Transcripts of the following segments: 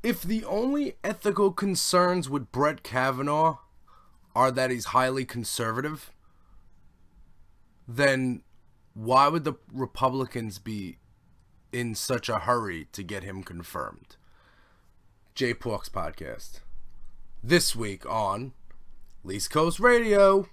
If the only ethical concerns with Brett Kavanaugh are that he's highly conservative, then why would the Republicans be in such a hurry to get him confirmed? J Pork's podcast. This week on East Coast Radio.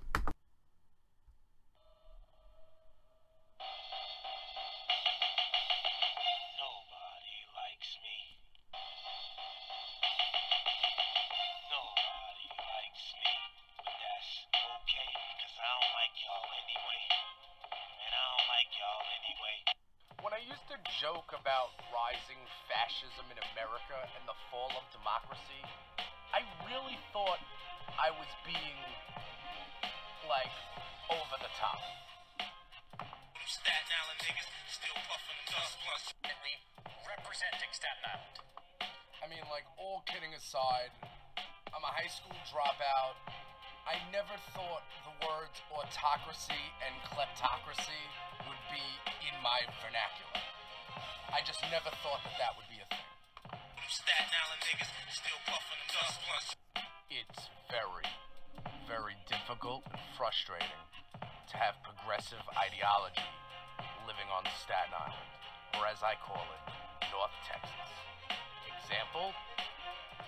Joke about rising fascism in America and the fall of democracy, I really thought I was being, like, over the top. Staten Island niggas still puffing dust plus representing Staten Island. I mean, like, all kidding aside, I'm a high school dropout. I never thought the words autocracy and kleptocracy would be in my vernacular. I just never thought that would be a thing. Staten Island niggas still puffing dust plus. It's very, very difficult and frustrating to have progressive ideology living on Staten Island, or as I call it, North Texas. Example,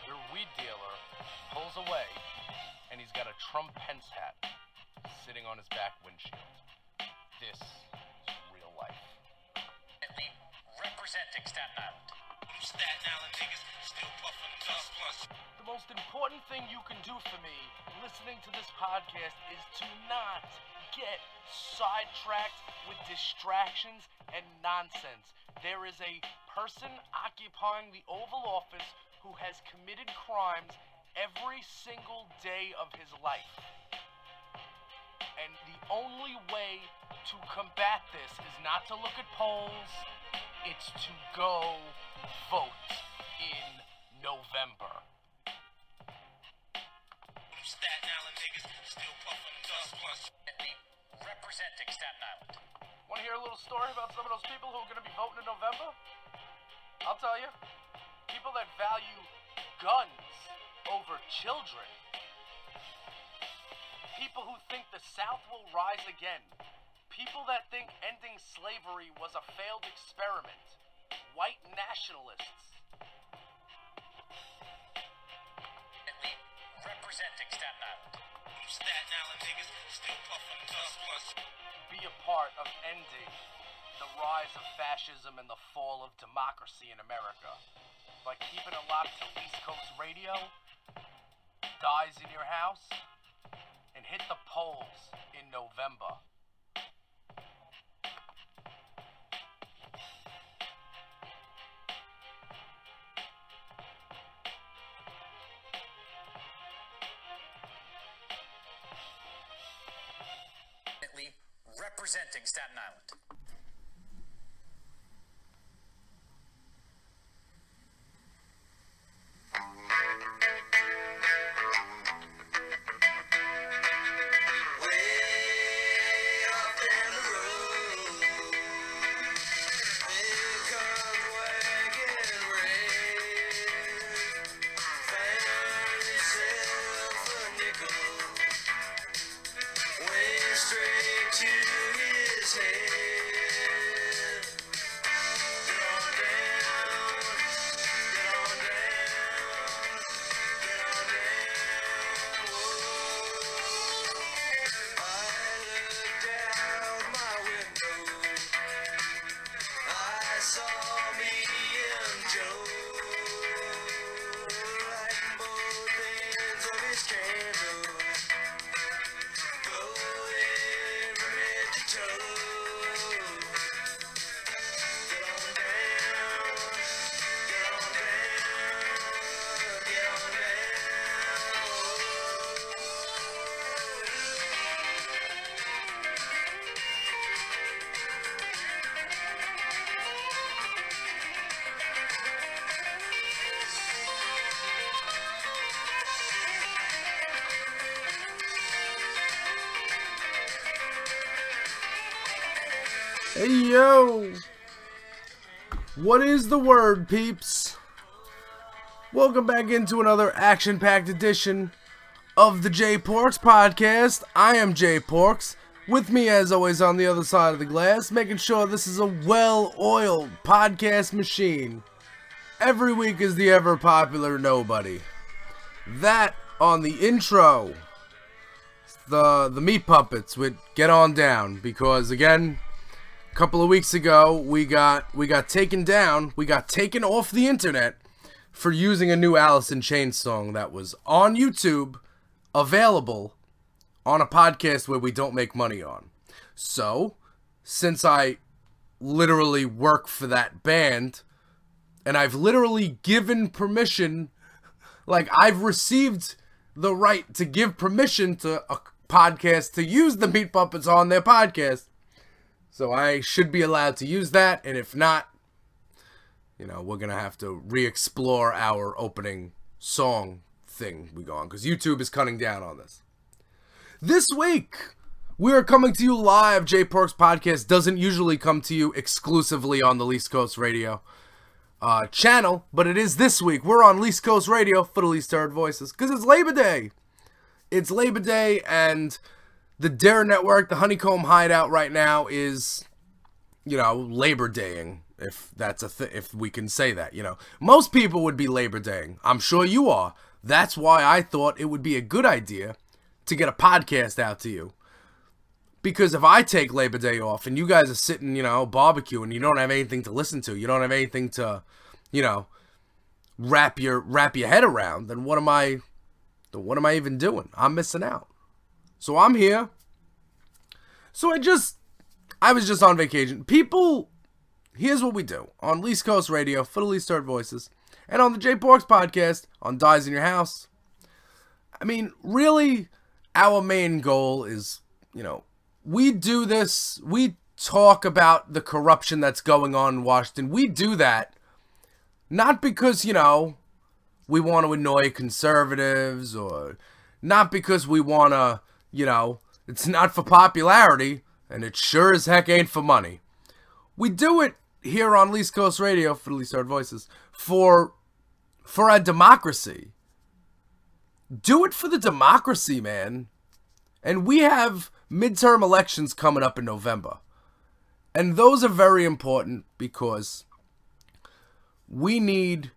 your weed dealer pulls away and he's got a Trump Pence hat sitting on his back windshield. This is real life. Representing Staten Island. Staten Island niggas still puffing dust plus. The most important thing you can do for me listening to this podcast is to not get sidetracked with distractions and nonsense. There is a person occupying the Oval Office who has committed crimes every single day of his life. And the only way to combat this is not to look at polls. It's to go vote in November. Staten Island niggas still puffing dust plus. Representing Staten Island. Want to hear a little story about some of those people who are going to be voting in November? I'll tell you. People that value guns over children. People who think the South will rise again. People that think ending slavery was a failed experiment. White nationalists. Representing Staten Island. Staten Island niggas still puffing dust plus. Be a part of ending the rise of fascism and the fall of democracy in America by keeping it locked to East Coast Radio, Dies in Your House, and hit the polls in November. Representing Staten Island. Hey yo! What is the word, peeps? Welcome back into another action-packed edition of the J Porks podcast. I am J Porks. With me, as always, on the other side of the glass, making sure this is a well-oiled podcast machine. Every week is the ever-popular Nobody. That on the intro, the Meat Puppets would Get On Down, because again, a couple of weeks ago we got taken down, we got taken off the internet for using a new Alice in Chains song that was on YouTube, available on a podcast where we don't make money on. So, since I literally work for that band, and I've literally given permission, like I've received the right to give permission to a podcast to use the Meat Puppets on their podcast, so I should be allowed to use that, and if not, you know, we're going to have to re-explore our opening song thing we go on, because YouTube is cutting down on this. This week, we are coming to you live. J Porks Podcast doesn't usually come to you exclusively on the Least Coast Radio channel, but it is this week. We're on Least Coast Radio for the Least Heard Voices, because it's Labor Day. It's Labor Day, and the Dare Network, the Honeycomb Hideout right now is, you know, Labor Daying. If that's if we can say that, you know. Most people would be Labor Daying. I'm sure you are. That's why I thought it would be a good idea to get a podcast out to you. Because if I take Labor Day off and you guys are sitting, you know, barbecuing, you don't have anything to listen to, you don't have anything to, you know, wrap your head around, then what am I even doing? I'm missing out. So I'm here. So I was just on vacation. People, here's what we do on Least Coast Radio for the Least Heard Voices, and on the J Porks Podcast on Dies in Your House. I mean, really, our main goal is, you know, we do this, we talk about the corruption that's going on in Washington. We do that not because, you know, we want to annoy conservatives, or not because we want to, you know, it's not for popularity, and it sure as heck ain't for money. We do it here on Least Coast Radio for the Least Heard Voices for our democracy. Do it for the democracy, man. And we have midterm elections coming up in November. And those are very important because we need,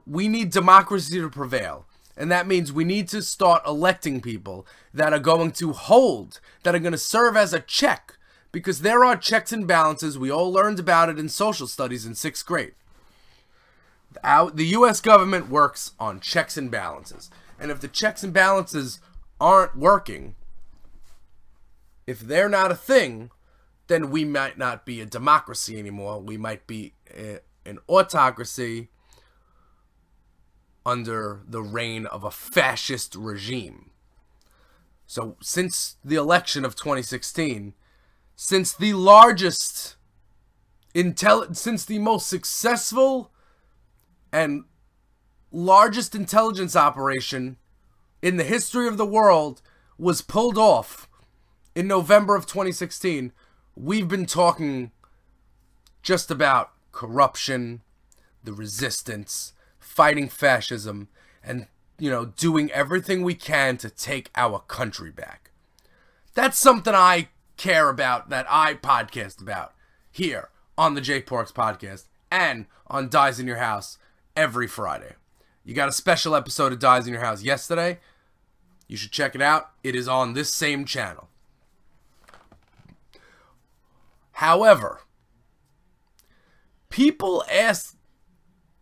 we need democracy to prevail. And that means we need to start electing people that are going to hold, that are going to serve as a check. Because there are checks and balances. We all learned about it in social studies in 6th grade. The U.S. government works on checks and balances. And if the checks and balances aren't working, if they're not a thing, then we might not be a democracy anymore. We might be an autocracy under the reign of a fascist regime. So since the election of 2016... since the most successful and largest intelligence operation in the history of the world was pulled off in November of 2016, we've been talking just about corruption, the resistance, fighting fascism, and, you know, doing everything we can to take our country back. That's something I care about, that I podcast about here on the J Porks Podcast and on Dies in Your House every Friday. You got a special episode of Dies in Your House yesterday. You should check it out. It is on this same channel. However, people ask,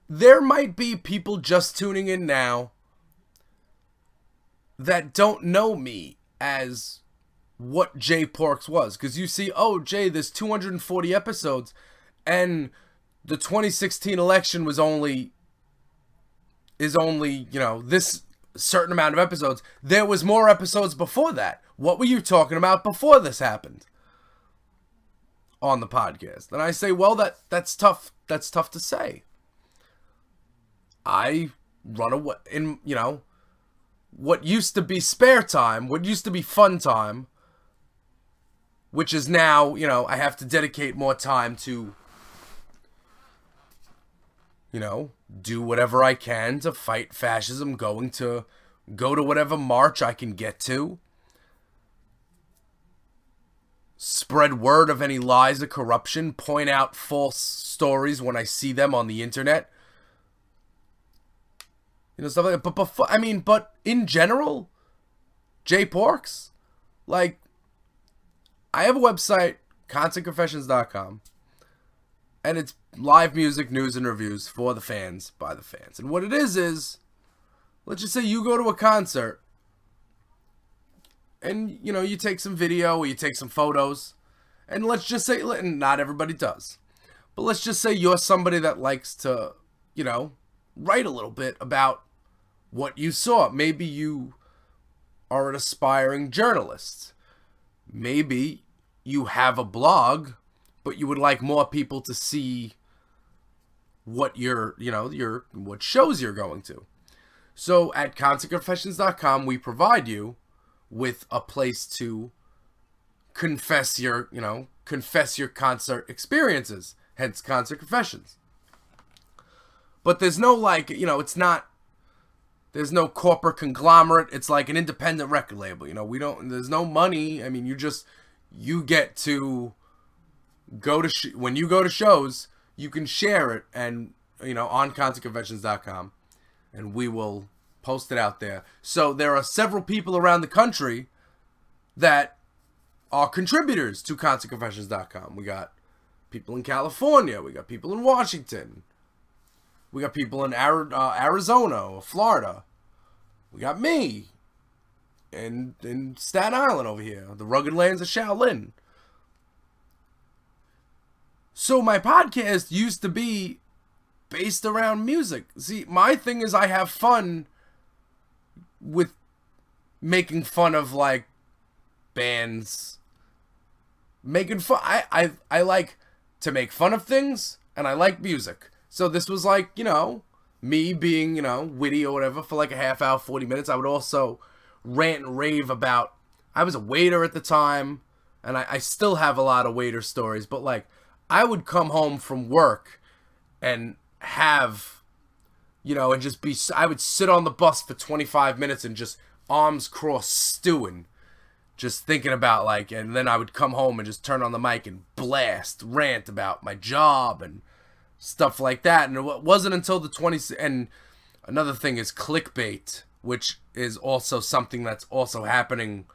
there might be people just tuning in now that don't know me as what J Porks was, because you see, oh, Jay, there's 240 episodes, and the 2016 election is only, you know, this certain amount of episodes. There was more episodes before that. What were you talking about before this happened on the podcast? And I say, well, that's tough to say. I run away in, you know, what used to be spare time, what used to be fun time, which is now, you know, I have to dedicate more time to you know, do whatever I can to fight fascism, go to whatever march I can get to, spread word of any lies or corruption, point out false stories when I see them on the internet, you know, stuff like that. But before, I mean, but in general, Jay Porks, like, I have a website, ConstantConfessions.com, and it's live music, news, and reviews for the fans, by the fans. And what it is, let's just say you go to a concert, and, you know, you take some video, or you take some photos, and let's just say, and not everybody does, but let's just say you're somebody that likes to, you know, write a little bit about what you saw. Maybe you are an aspiring journalist. Maybe you have a blog, but you would like more people to see what what shows you're going to. So at ConstantConfessions.com, we provide you with a place to confess your concert experiences, hence Concert Confessions. But there's no, like, you know, there's no corporate conglomerate. It's like an independent record label. You know, there's no money. I mean, you get to go to, when you go to shows, you can share it, and, you know, on ConstantConfessions.com, and we will post it out there. So there are several people around the country that are contributors to ConstantConfessions.com. We got people in California. We got people in Washington. We got people in Arizona or Florida. We got me in Staten Island over here, the rugged lands of Shaolin. So my podcast used to be based around music. See, my thing is I have fun with making fun of, like, bands. Making fun. I like to make fun of things, and I like music. So this was like, you know, me being, you know, witty or whatever for like a half hour, 40 minutes. I would also rant and rave about, I was a waiter at the time, and I still have a lot of waiter stories, but, like, I would come home from work and have, you know, and just be, I would sit on the bus for 25 minutes and just arms crossed stewing, just thinking about, like, and then I would come home and just turn on the mic and rant about my job and stuff like that. And it wasn't until the 20s, and another thing is clickbait, which is also something that's also happening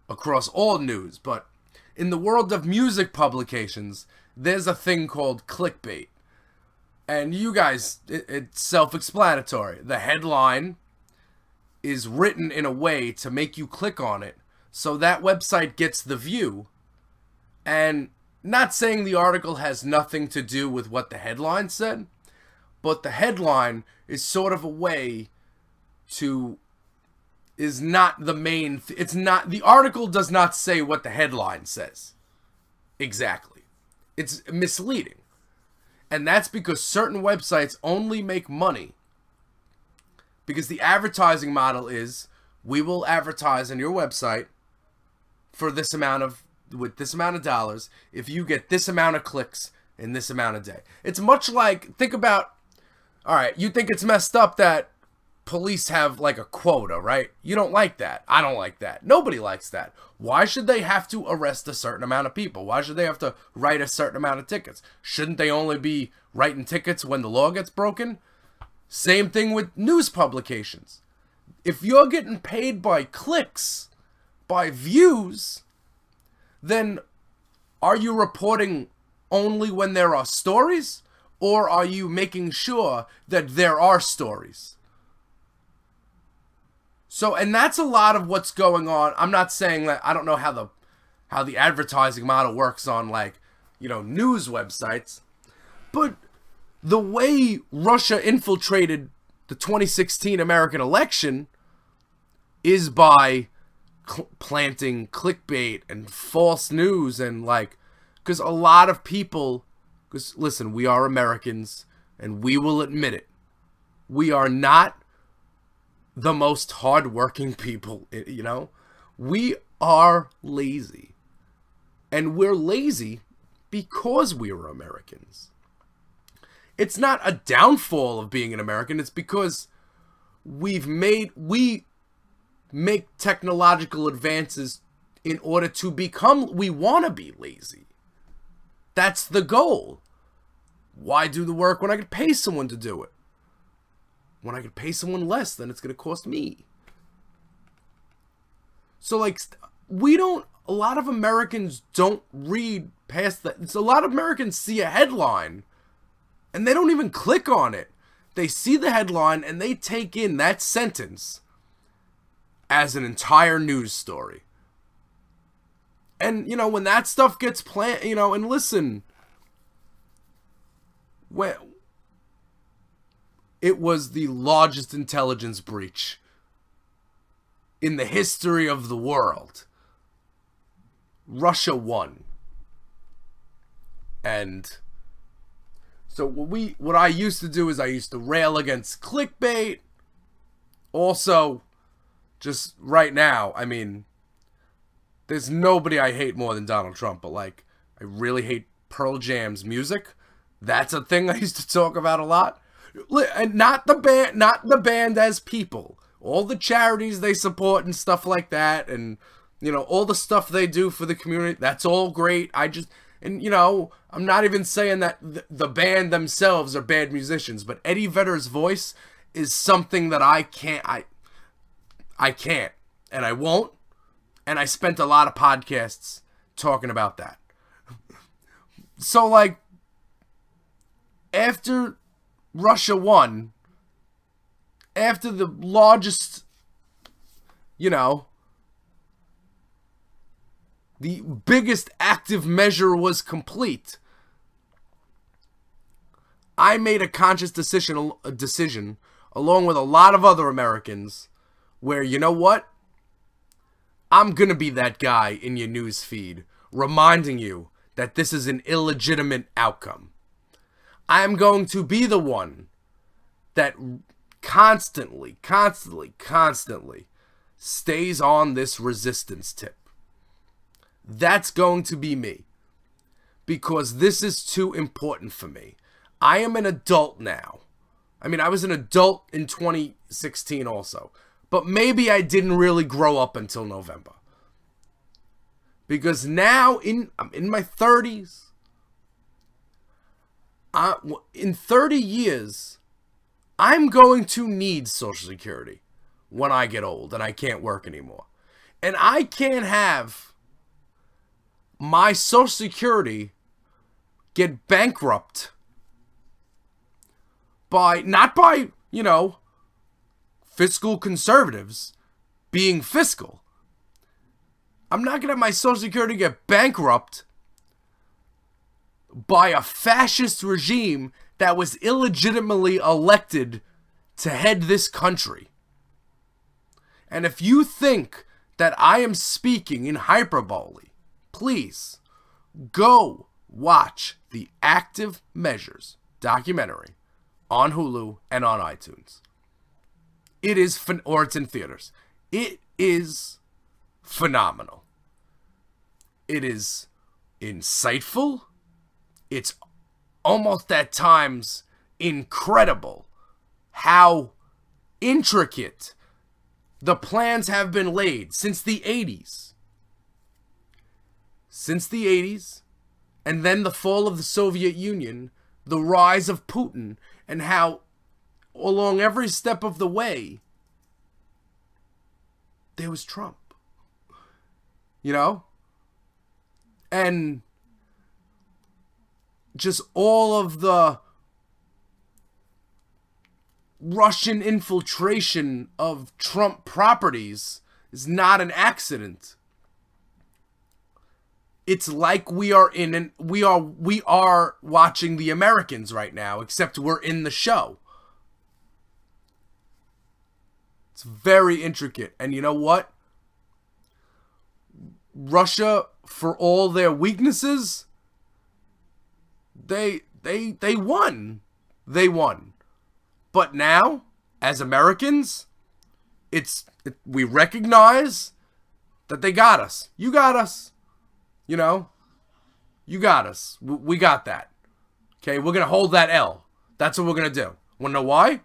across all news. But in the world of music publications, there's a thing called clickbait. And you guys, it's self-explanatory. The headline is written in a way to make you click on it, so that website gets the view. And not saying the article has nothing to do with what the headline said, but the headline is sort of a way to, is not the main, it's not, the article does not say what the headline says. Exactly. It's misleading. And that's because certain websites only make money because the advertising model is, we will advertise on your website for this amount of, with this amount of dollars, if you get this amount of clicks in this amount of day. It's much like, think about, all right, you think it's messed up that police have like a quota, right? You don't like that. I don't like that. Nobody likes that. Why should they have to arrest a certain amount of people? Why should they have to write a certain amount of tickets? Shouldn't they only be writing tickets when the law gets broken? Same thing with news publications. If you're getting paid by clicks, by views, then are you reporting only when there are stories, or are you making sure that there are stories? So, and that's a lot of what's going on. I'm not saying that, I don't know how the advertising model works on, like, you know, news websites, but the way Russia infiltrated the 2016 American election is by planting clickbait and false news, and like, because a lot of people, because listen, we are Americans and we will admit it, we are not the most hardworking people, you know, we are lazy, and we're lazy because we are Americans. it's not a downfall of being an American. It's because we make technological advances in order to become, we want to be lazy. That's the goal. Why do the work when I could pay someone to do it? When I could pay someone less, then it's going to cost me. So, like, a lot of Americans don't read past that. It's a lot of Americans see a headline and they don't even click on it. They see the headline and they take in that sentence as an entire news story. And, you know, when that stuff gets planned, you know, and listen, when it was the largest intelligence breach in the history of the world. Russia won. And so what I used to do is I used to rail against clickbait. Also, just right now, I mean, there's nobody I hate more than Donald Trump, but like, I really hate Pearl Jam's music. That's a thing I used to talk about a lot. And not the band as people. All the charities they support and stuff like that, and, you know, all the stuff they do for the community, that's all great. And, you know, I'm not even saying that the band themselves are bad musicians, but Eddie Vedder's voice is something that I can't, and I won't, and I spent a lot of podcasts talking about that. So, like, after Russia won, after the largest, you know, the biggest active measure was complete, I made a conscious decision along with a lot of other Americans where, you know what? I'm going to be that guy in your news feed reminding you that this is an illegitimate outcome. I am going to be the one that constantly stays on this resistance tip. That's going to be me. Because this is too important for me. I am an adult now. I mean, I was an adult in 2016 also. But maybe I didn't really grow up until November. Because now, I'm in my 30s. In 30 years, I'm going to need Social Security when I get old and I can't work anymore. And I can't have my Social Security get bankrupt not by, you know, fiscal conservatives being fiscal. I'm not going to have my Social Security get bankrupt by a fascist regime that was illegitimately elected to head this country. And if you think that I am speaking in hyperbole, please go watch the Active Measures documentary on Hulu and on iTunes. It is, or it's in theaters. It is phenomenal. It is insightful. It's almost at times incredible how intricate the plans have been laid since the 80s. Since the 80s, and then the fall of the Soviet Union, the rise of Putin, and how along every step of the way, there was Trump. You know? And just all of the Russian infiltration of Trump properties is not an accident. It's like we are watching The Americans right now, except we're in the show. It's very intricate. And you know what? Russia, for all their weaknesses, they won. They won. But now, as Americans, we recognize that they got us. You got us. You know? You got us. We got that. Okay, we're going to hold that L. That's what we're going to do. Want to know why?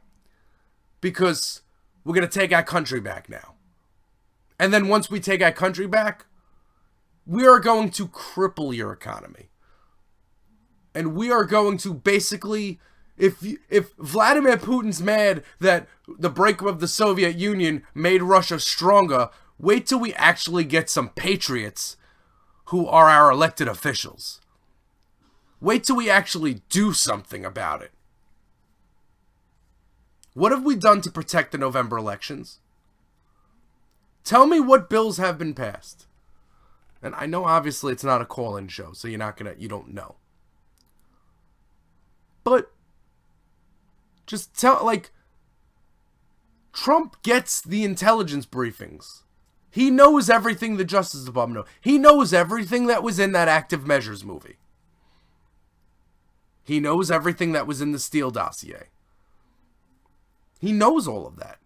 Because we're going to take our country back now. And then once we take our country back, we are going to cripple your economy. And we are going to basically, if Vladimir Putin's mad that the breakup of the Soviet Union made Russia stronger, wait till we actually get some patriots who are our elected officials. Wait till we actually do something about it. What have we done to protect the November elections? Tell me what bills have been passed. And I know obviously it's not a call-in show, so you don't know. But just Trump gets the intelligence briefings. He knows everything the Justice Department knows. He knows everything that was in that Active Measures movie. He knows everything that was in the Steele dossier. He knows all of that.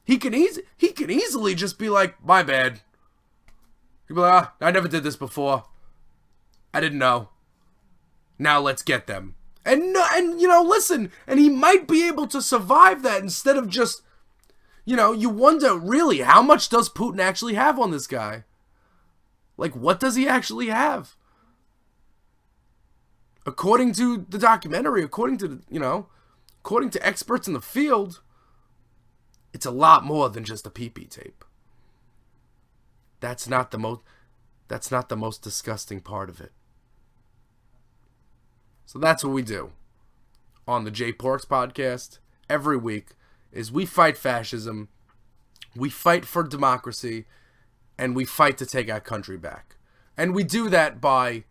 He can easily just be like, my bad. He'd be like, I never did this before. I didn't know. Now let's get them. And listen, and he might be able to survive that instead of just, you wonder, really, how much does Putin actually have on this guy? Like, what does he actually have? According to the documentary, according to experts in the field, it's a lot more than just a pee-pee tape. That's not the most disgusting part of it. So that's what we do on the Jay Porks podcast every week is we fight fascism, we fight for democracy, and we fight to take our country back. And we do that by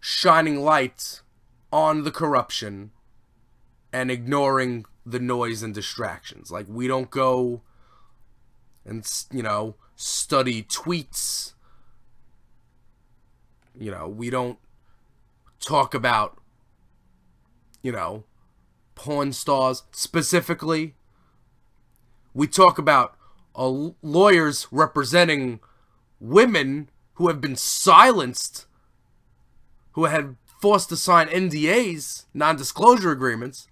shining light on the corruption and ignoring the noise and distractions. Like, we don't go and, study tweets. We don't talk about, porn stars specifically. We talk about lawyers representing women who have been silenced, who had forced to sign NDAs, non-disclosure agreements.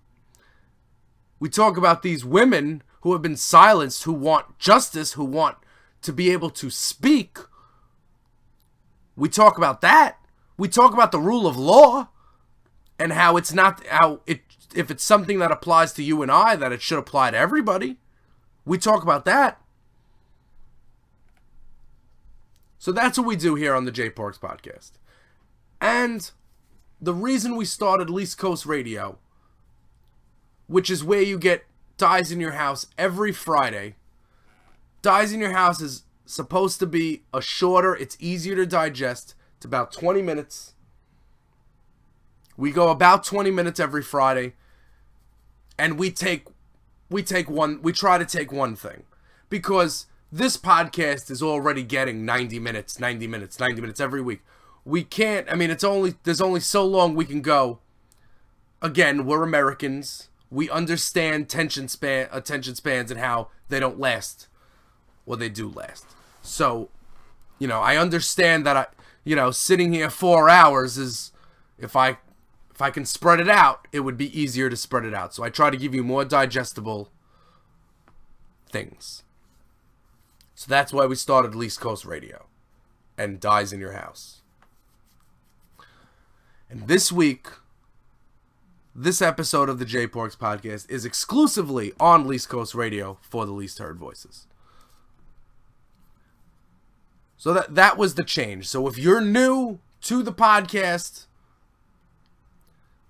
We talk about these women who have been silenced, who want justice, who want to be able to speak. We talk about that. We talk about the rule of law and how it's not, if it's something that applies to you and I, that it should apply to everybody. We talk about that. So that's what we do here on the Jay Porks podcast. And the reason we started Least Coast Radio, which is where you get Dies in Your House every Friday. Dies in Your House is supposed to be a shorter, it's easier to digest. It's about 20 minutes. We go about 20 minutes every Friday. And we try to take one thing. Because this podcast is already getting 90 minutes every week. We can't, there's only so long we can go. Again, we're Americans. We understand attention spans and how they don't last. Well, they do last. So, I understand that sitting here 4 hours is, if I can spread it out, it would be easier to spread it out. So I try to give you more digestible things. So that's why we started Least Coast Radio and Dies in Your House. And this week, this episode of the Jay Porks podcast is exclusively on Least Coast Radio for the least heard voices. So that was the change. So if you're new to the podcast,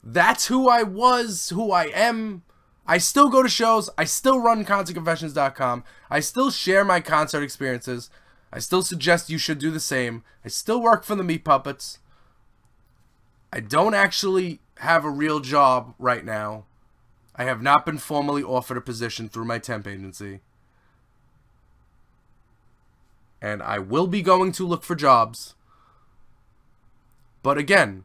that's who I was, who I am. I still go to shows. I still run concertconfessions.com. I still share my concert experiences. I still suggest you should do the same. I still work for the Meat Puppets. I don't actually have a real job right now. I have not been formally offered a position through my temp agency. And I will be going to look for jobs. But again,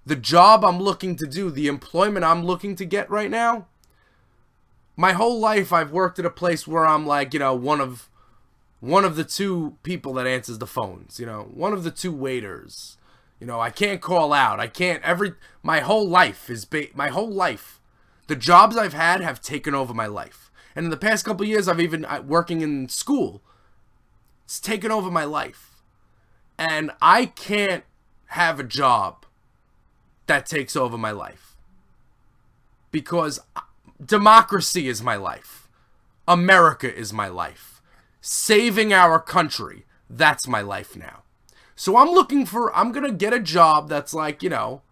the job I'm looking to do, the employment I'm looking to get right now, my whole life I've worked at a place where I'm like, one of the two people that answers the phones, one of the two waiters. I can't call out. I can't my whole life The jobs I've had have taken over my life. And in the past couple of years, I've even working in school. It's taken over my life. And I can't have a job that takes over my life. Because democracy is my life. America is my life. Saving our country, that's my life now. So I'm going to get a job that's like, you know,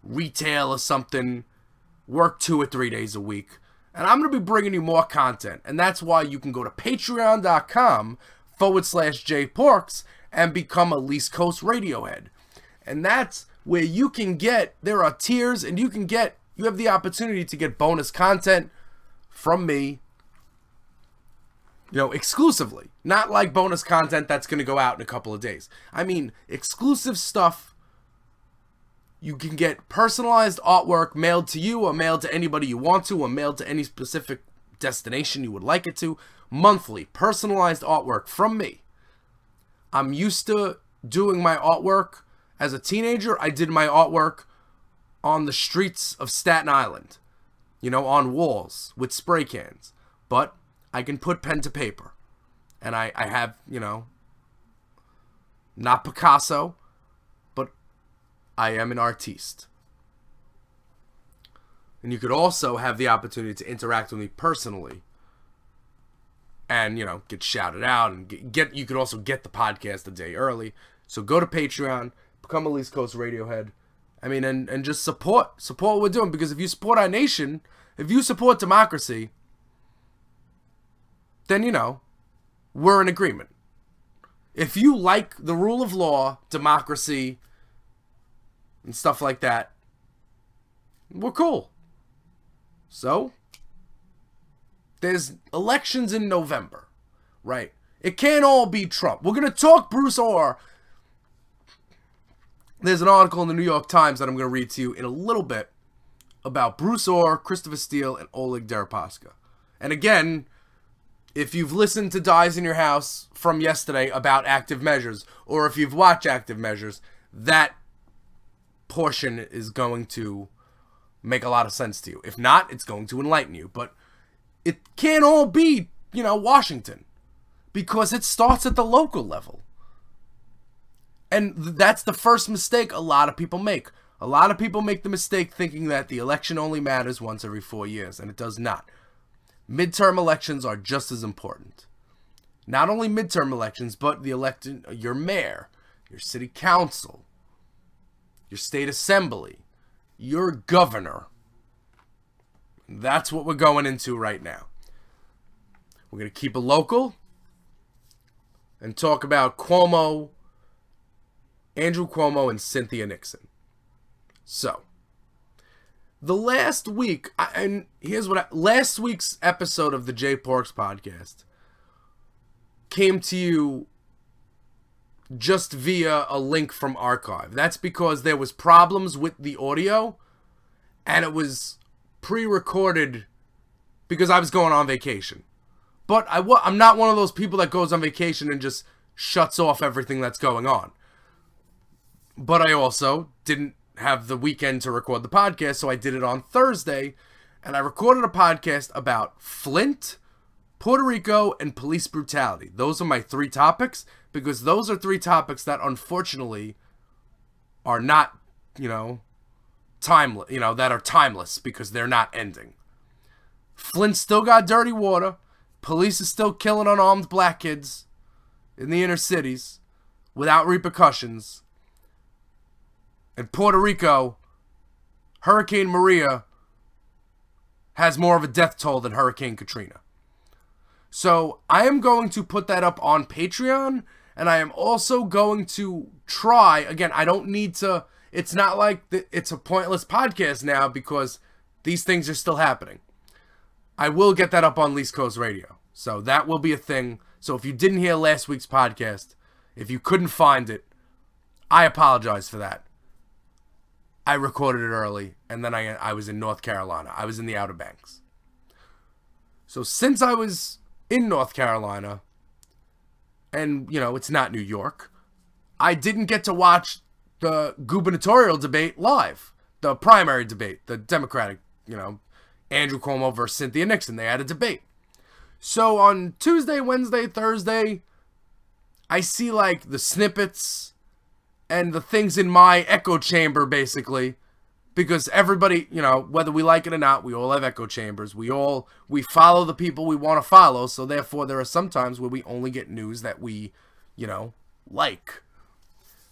retail or something, work 2 or 3 days a week. And I'm going to be bringing you more content. And that's why you can go to patreon.com/jporks and become a Least Coast Radiohead. And that's where you can get, there are tiers, and you have the opportunity to get bonus content from me, you know, exclusively. Not like bonus content that's going to go out in a couple of days. I mean, exclusive stuff. You can get personalized artwork mailed to you or mailed to anybody you want to or mailed to any specific destination you would like it to. Monthly, personalized artwork from me. I'm used to doing my artwork as a teenager. I did my artwork on the streets of Staten Island, you know, on walls with spray cans. But I can put pen to paper. And I have, you know, not Picasso, but I am an artiste. And you could also have the opportunity to interact with me personally. And, you know, get shouted out. And you could also get the podcast a day early. So go to Patreon, become a Least Coast Radiohead. I mean, and just support what we're doing. Because if you support our nation, if you support democracy, then, you know, we're in agreement. If you like the rule of law, democracy, and stuff like that, we're cool. So, there's elections in November, right? It can't all be Trump. We're going to talk Bruce Orr. There's an article in the New York Times that I'm going to read to you in a little bit about Bruce Orr, Christopher Steele, and Oleg Deripaska. And again, if you've listened to Dies in Your House from yesterday about active measures, or if you've watched active measures, that portion is going to make a lot of sense to you. If not, it's going to enlighten you. But it can't all be, you know, Washington, because it starts at the local level. And that's the first mistake a lot of people make. A lot of people make the mistake thinking that the election only matters once every 4 years, and it does not. Midterm elections are just as important. Not only midterm elections, but the election, your mayor, your city council, your state assembly, your governor. That's what we're going into right now. We're going to keep it local and talk about Cuomo, Andrew Cuomo, and Cynthia Nixon. So, the last week, last week's episode of the J Porks podcast came to you just via a link from archive. That's because there was problems with the audio, and it was pre-recorded because I was going on vacation. But I'm not one of those people that goes on vacation and just shuts off everything that's going on. But I also didn't have the weekend to record the podcast, so I did it on Thursday, and I recorded a podcast about Flint, Puerto Rico, and police brutality. Those are my 3 topics, because those are 3 topics that unfortunately are not, you know, timeless, you know, that are timeless because they're not ending. Flint still got dirty water. Police is still killing unarmed black kids in the inner cities without repercussions. And Puerto Rico, Hurricane Maria has more of a death toll than Hurricane Katrina. So I am going to put that up on Patreon, and I am also going to try, again, I don't need to, it's not like it's a pointless podcast now because these things are still happening. I will get that up on Least Coast Radio. So that will be a thing. So if you didn't hear last week's podcast, if you couldn't find it, I apologize for that. I recorded it early, and then I was in North Carolina. I was in the Outer Banks. So since I was in North Carolina, and, you know, it's not New York, I didn't get to watch the gubernatorial debate live. The primary debate, the Democratic, you know, Andrew Cuomo versus Cynthia Nixon. They had a debate. So on Tuesday, Wednesday, Thursday, I see like the snippets and the things in my echo chamber, basically, because everybody, you know, whether we like it or not, we all have echo chambers. We follow the people we want to follow. So therefore, there are some times where we only get news that we, you know, like.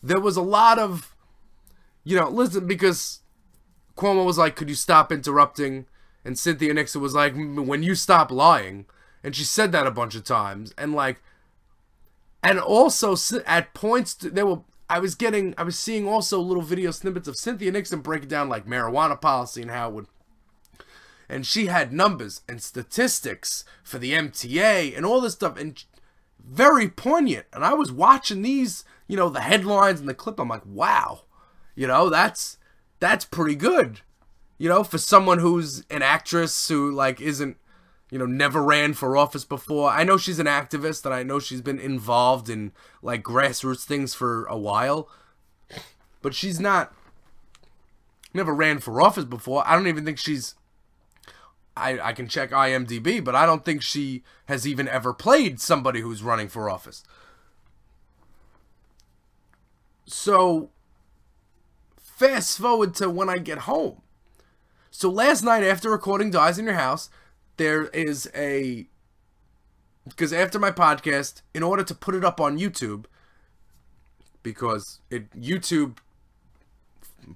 There was a lot of, you know, listen, because Cuomo was like, could you stop interrupting? And Cynthia Nixon was like, when you stop lying. And she said that a bunch of times. And like, and also at points, I was seeing also little video snippets of Cynthia Nixon breaking down like marijuana policy and how it would, and she had numbers and statistics for the MTA and all this stuff, and very poignant. And I was watching these, you know, the headlines and the clip. I'm like, wow, you know, that's pretty good, you know, for someone who's an actress who like isn't, you know, never ran for office before. I know she's an activist, and I know she's been involved in, like, grassroots things for a while. But she's never ran for office before. I don't even think she's, I can check IMDb, but I don't think she has even ever played somebody who's running for office. So, fast forward to when I get home. So last night, after recording Dies in Your House, there is because after my podcast, in order to put it up on YouTube, because YouTube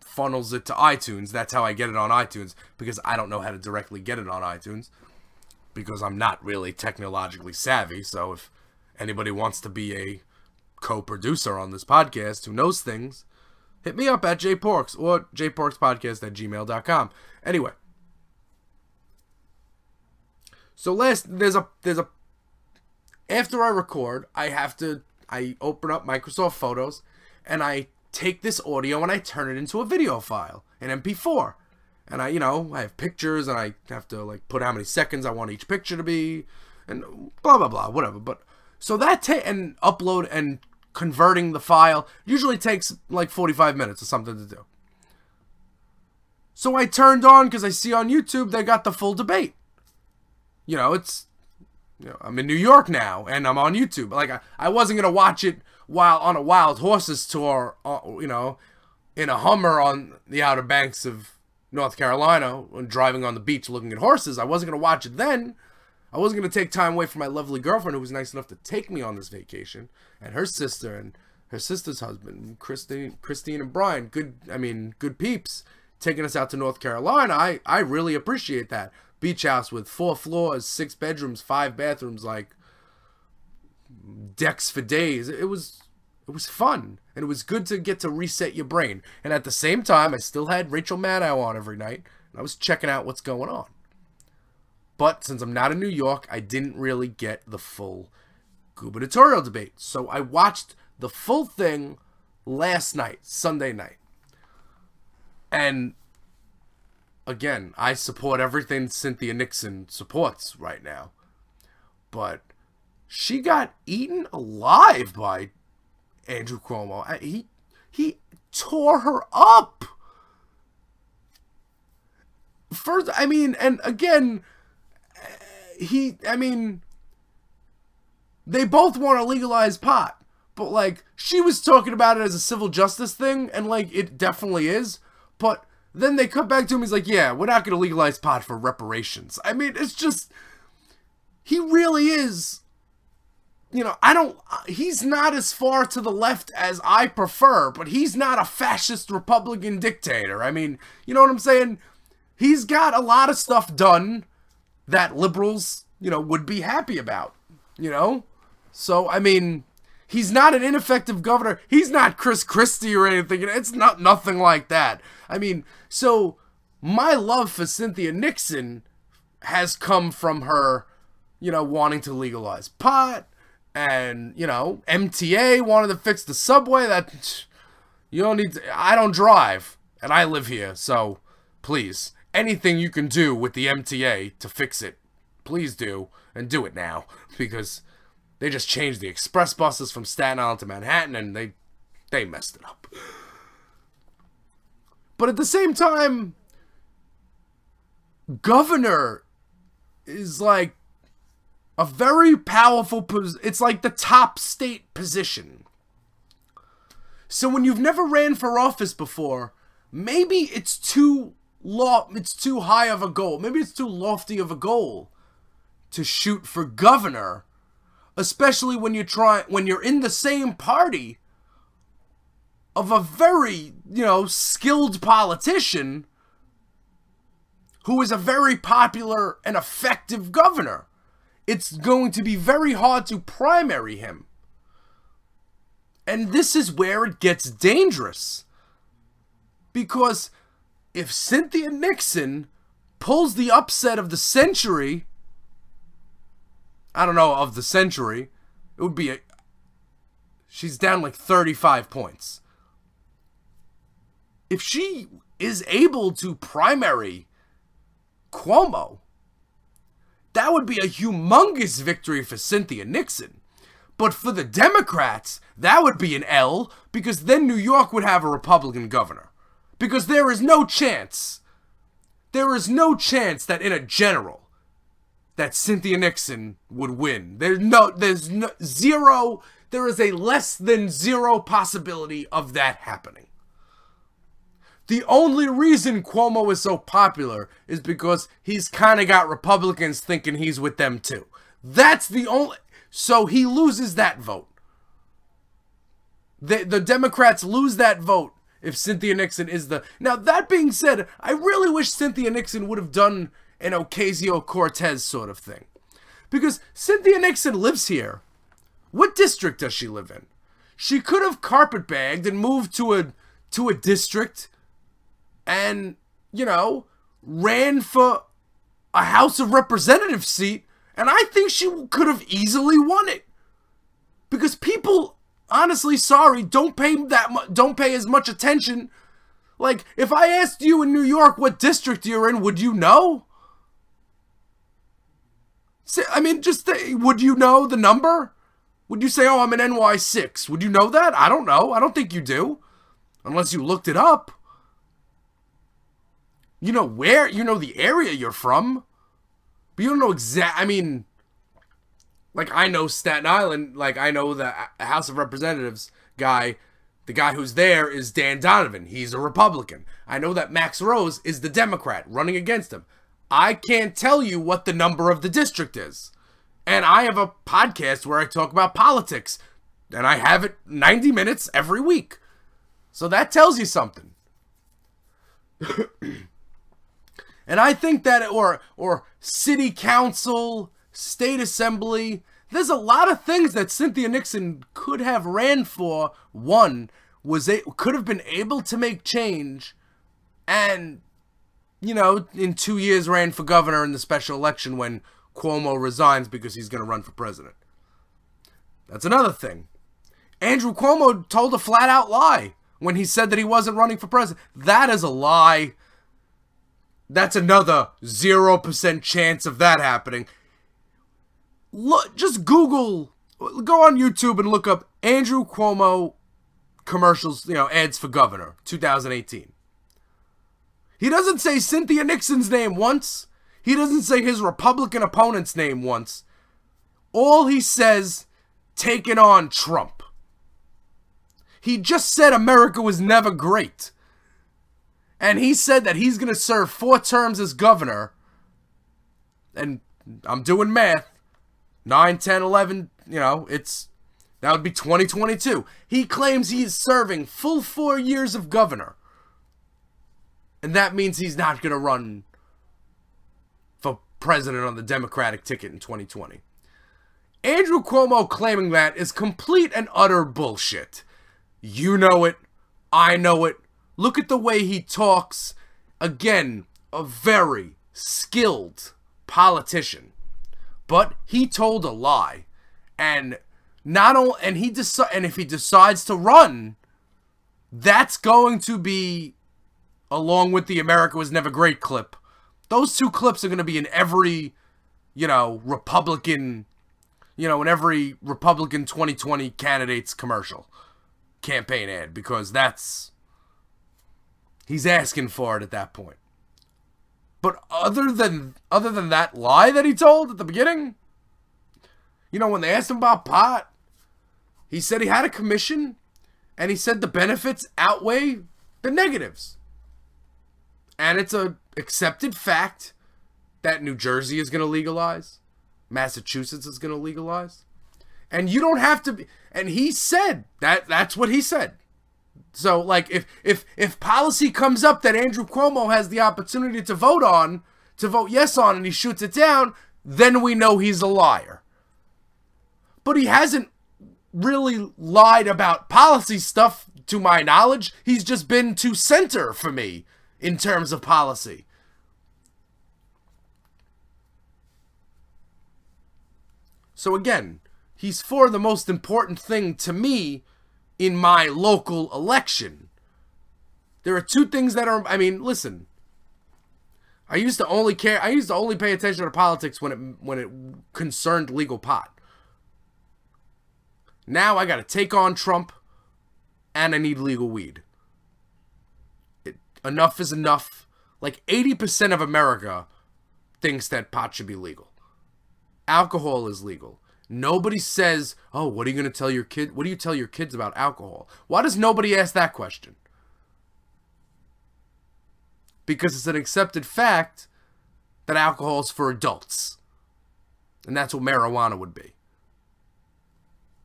funnels it to iTunes, that's how I get it on iTunes, because I don't know how to directly get it on iTunes, because I'm not really technologically savvy. So if anybody wants to be a co-producer on this podcast who knows things, hit me up at jporks or jporkspodcast@gmail.com. Anyway. So there's a after I record, I open up Microsoft Photos and I take this audio and I turn it into a video file, an MP4. And I have pictures and I have to like put how many seconds I want each picture to be and blah blah blah, whatever. But so and upload and converting the file usually takes like 45 minutes or something to do. So I turned on because I see on YouTube they got the full debate. You know, I'm in New York now, and I'm on YouTube. Like, I wasn't going to watch it while on a Wild Horses tour, you know, in a Hummer on the Outer Banks of North Carolina, and driving on the beach looking at horses. I wasn't going to watch it then. I wasn't going to take time away from my lovely girlfriend who was nice enough to take me on this vacation, and her sister, and her sister's husband, Christine and Brian, good peeps, taking us out to North Carolina. I really appreciate that. Beach house with 4 floors, 6 bedrooms, 5 bathrooms, like decks for days. It was fun, and it was good to get to reset your brain. And at the same time, I still had Rachel Maddow on every night, and I was checking out what's going on. But since I'm not in New York, I didn't really get the full gubernatorial debate. So I watched the full thing last night, Sunday night. And again, I support everything Cynthia Nixon supports right now. But she got eaten alive by Andrew Cuomo. He tore her up. First, and again, they both want to legalize pot. But, like, she was talking about it as a civil justice thing, and, like, it definitely is. But then they come back to him, he's like, yeah, we're not going to legalize pot for reparations. It's just, he really is, you know, he's not as far to the left as I prefer, but he's not a fascist Republican dictator. You know what I'm saying? He's got a lot of stuff done that liberals, you know, would be happy about, you know? So, he's not an ineffective governor. He's not Chris Christie or anything. It's nothing like that. So my love for Cynthia Nixon has come from her, you know, wanting to legalize pot, and, you know, MTA wanted to fix the subway. That you don't need to, I don't drive, and I live here, so please, anything you can do with the MTA to fix it, please do, and do it now, because they just changed the express buses from Staten Island to Manhattan, and they messed it up. But at the same time, governor is like a very powerful position. It's like the top state position. So when you've never ran for office before, maybe it's too high of a goal. Maybe it's too lofty of a goal to shoot for governor, especially when you're in the same party of a very, skilled politician who is a very popular and effective governor. It's going to be very hard to primary him. And this is where it gets dangerous. Because if Cynthia Nixon pulls the upset of the century, I don't know, of the century, it would be she's down like 35 points. If she is able to primary Cuomo, that would be a humongous victory for Cynthia Nixon. But for the Democrats, that would be an L, because then New York would have a Republican governor. Because there is no chance that in a general that Cynthia Nixon would win. There is a less than zero possibility of that happening. The only reason Cuomo is so popular is because he's kind of got Republicans thinking he's with them too. That's the only... So he loses that vote. The Democrats lose that vote if Cynthia Nixon is the... Now, that being said, I really wish Cynthia Nixon would have done an Ocasio-Cortez sort of thing. Because Cynthia Nixon lives here. What district does she live in? She could have carpetbagged and moved to a district and, ran for a House of Representatives seat, and I think she could have easily won it. Because people, honestly, don't pay as much attention. Like, if I asked you in New York what district you're in, would you know? Would you know the number? Would you say, oh, I'm in NY6? Would you know that? I don't know. I don't think you do. Unless you looked it up. You know where, the area you're from. But you don't know I know Staten Island, I know the House of Representatives guy, the guy who's there is Dan Donovan. He's a Republican. I know that Max Rose is the Democrat running against him. I can't tell you what the number of the district is. And I have a podcast where I talk about politics. And I have it 90 minutes every week. So that tells you something. And I think that, or city council, state assembly, there's a lot of things that Cynthia Nixon could have ran for. One, could have been able to make change, and, in 2 years ran for governor in the special election when Cuomo resigns because he's going to run for president. That's another thing. Andrew Cuomo told a flat-out lie when he said that he wasn't running for president. That is a lie. That's another 0% chance of that happening. Just go on YouTube and look up Andrew Cuomo commercials, ads for governor, 2018. He doesn't say Cynthia Nixon's name once. He doesn't say his Republican opponent's name once. All he says, taking on Trump. He just said America was never great. And he said that he's going to serve 4 terms as governor. And I'm doing math. 9, 10, 11, that would be 2022. He claims he is serving full 4 years of governor. And that means he's not going to run for president on the Democratic ticket in 2020. Andrew Cuomo claiming that is complete and utter bullshit. You know it. I know it. Look at the way he talks. Again, a very skilled politician. But he told a lie. And if he decides to run, that's going to be, along with the America Was Never Great clip, those 2 clips are going to be in every, Republican, in every Republican 2020 candidate's commercial campaign ad, because he's asking for it at that point. But other than that lie that he told at the beginning, you know, when they asked him about pot, he said he had a commission, and he said the benefits outweigh the negatives. And it's a accepted fact that New Jersey is going to legalize, Massachusetts is going to legalize, and you don't have to be. And he said that's what he said. So, like, if policy comes up that Andrew Cuomo has the opportunity to vote yes on, and he shoots it down, then we know he's a liar. But he hasn't really lied about policy stuff, to my knowledge. He's just been to center for me in terms of policy. So again, he's for the most important thing to me in my local election. There are two things that are, I mean, listen. I used to only pay attention to politics when it concerned legal pot. Now I got to take on Trump, and I need legal weed. Enough is enough. Like 80% of America thinks that pot should be legal. Alcohol is legal. Nobody says, "Oh, what are you going to tell your kid? What do you tell your kids about alcohol?" Why does nobody ask that question? Because it's an accepted fact that alcohol is for adults. And that's what marijuana would be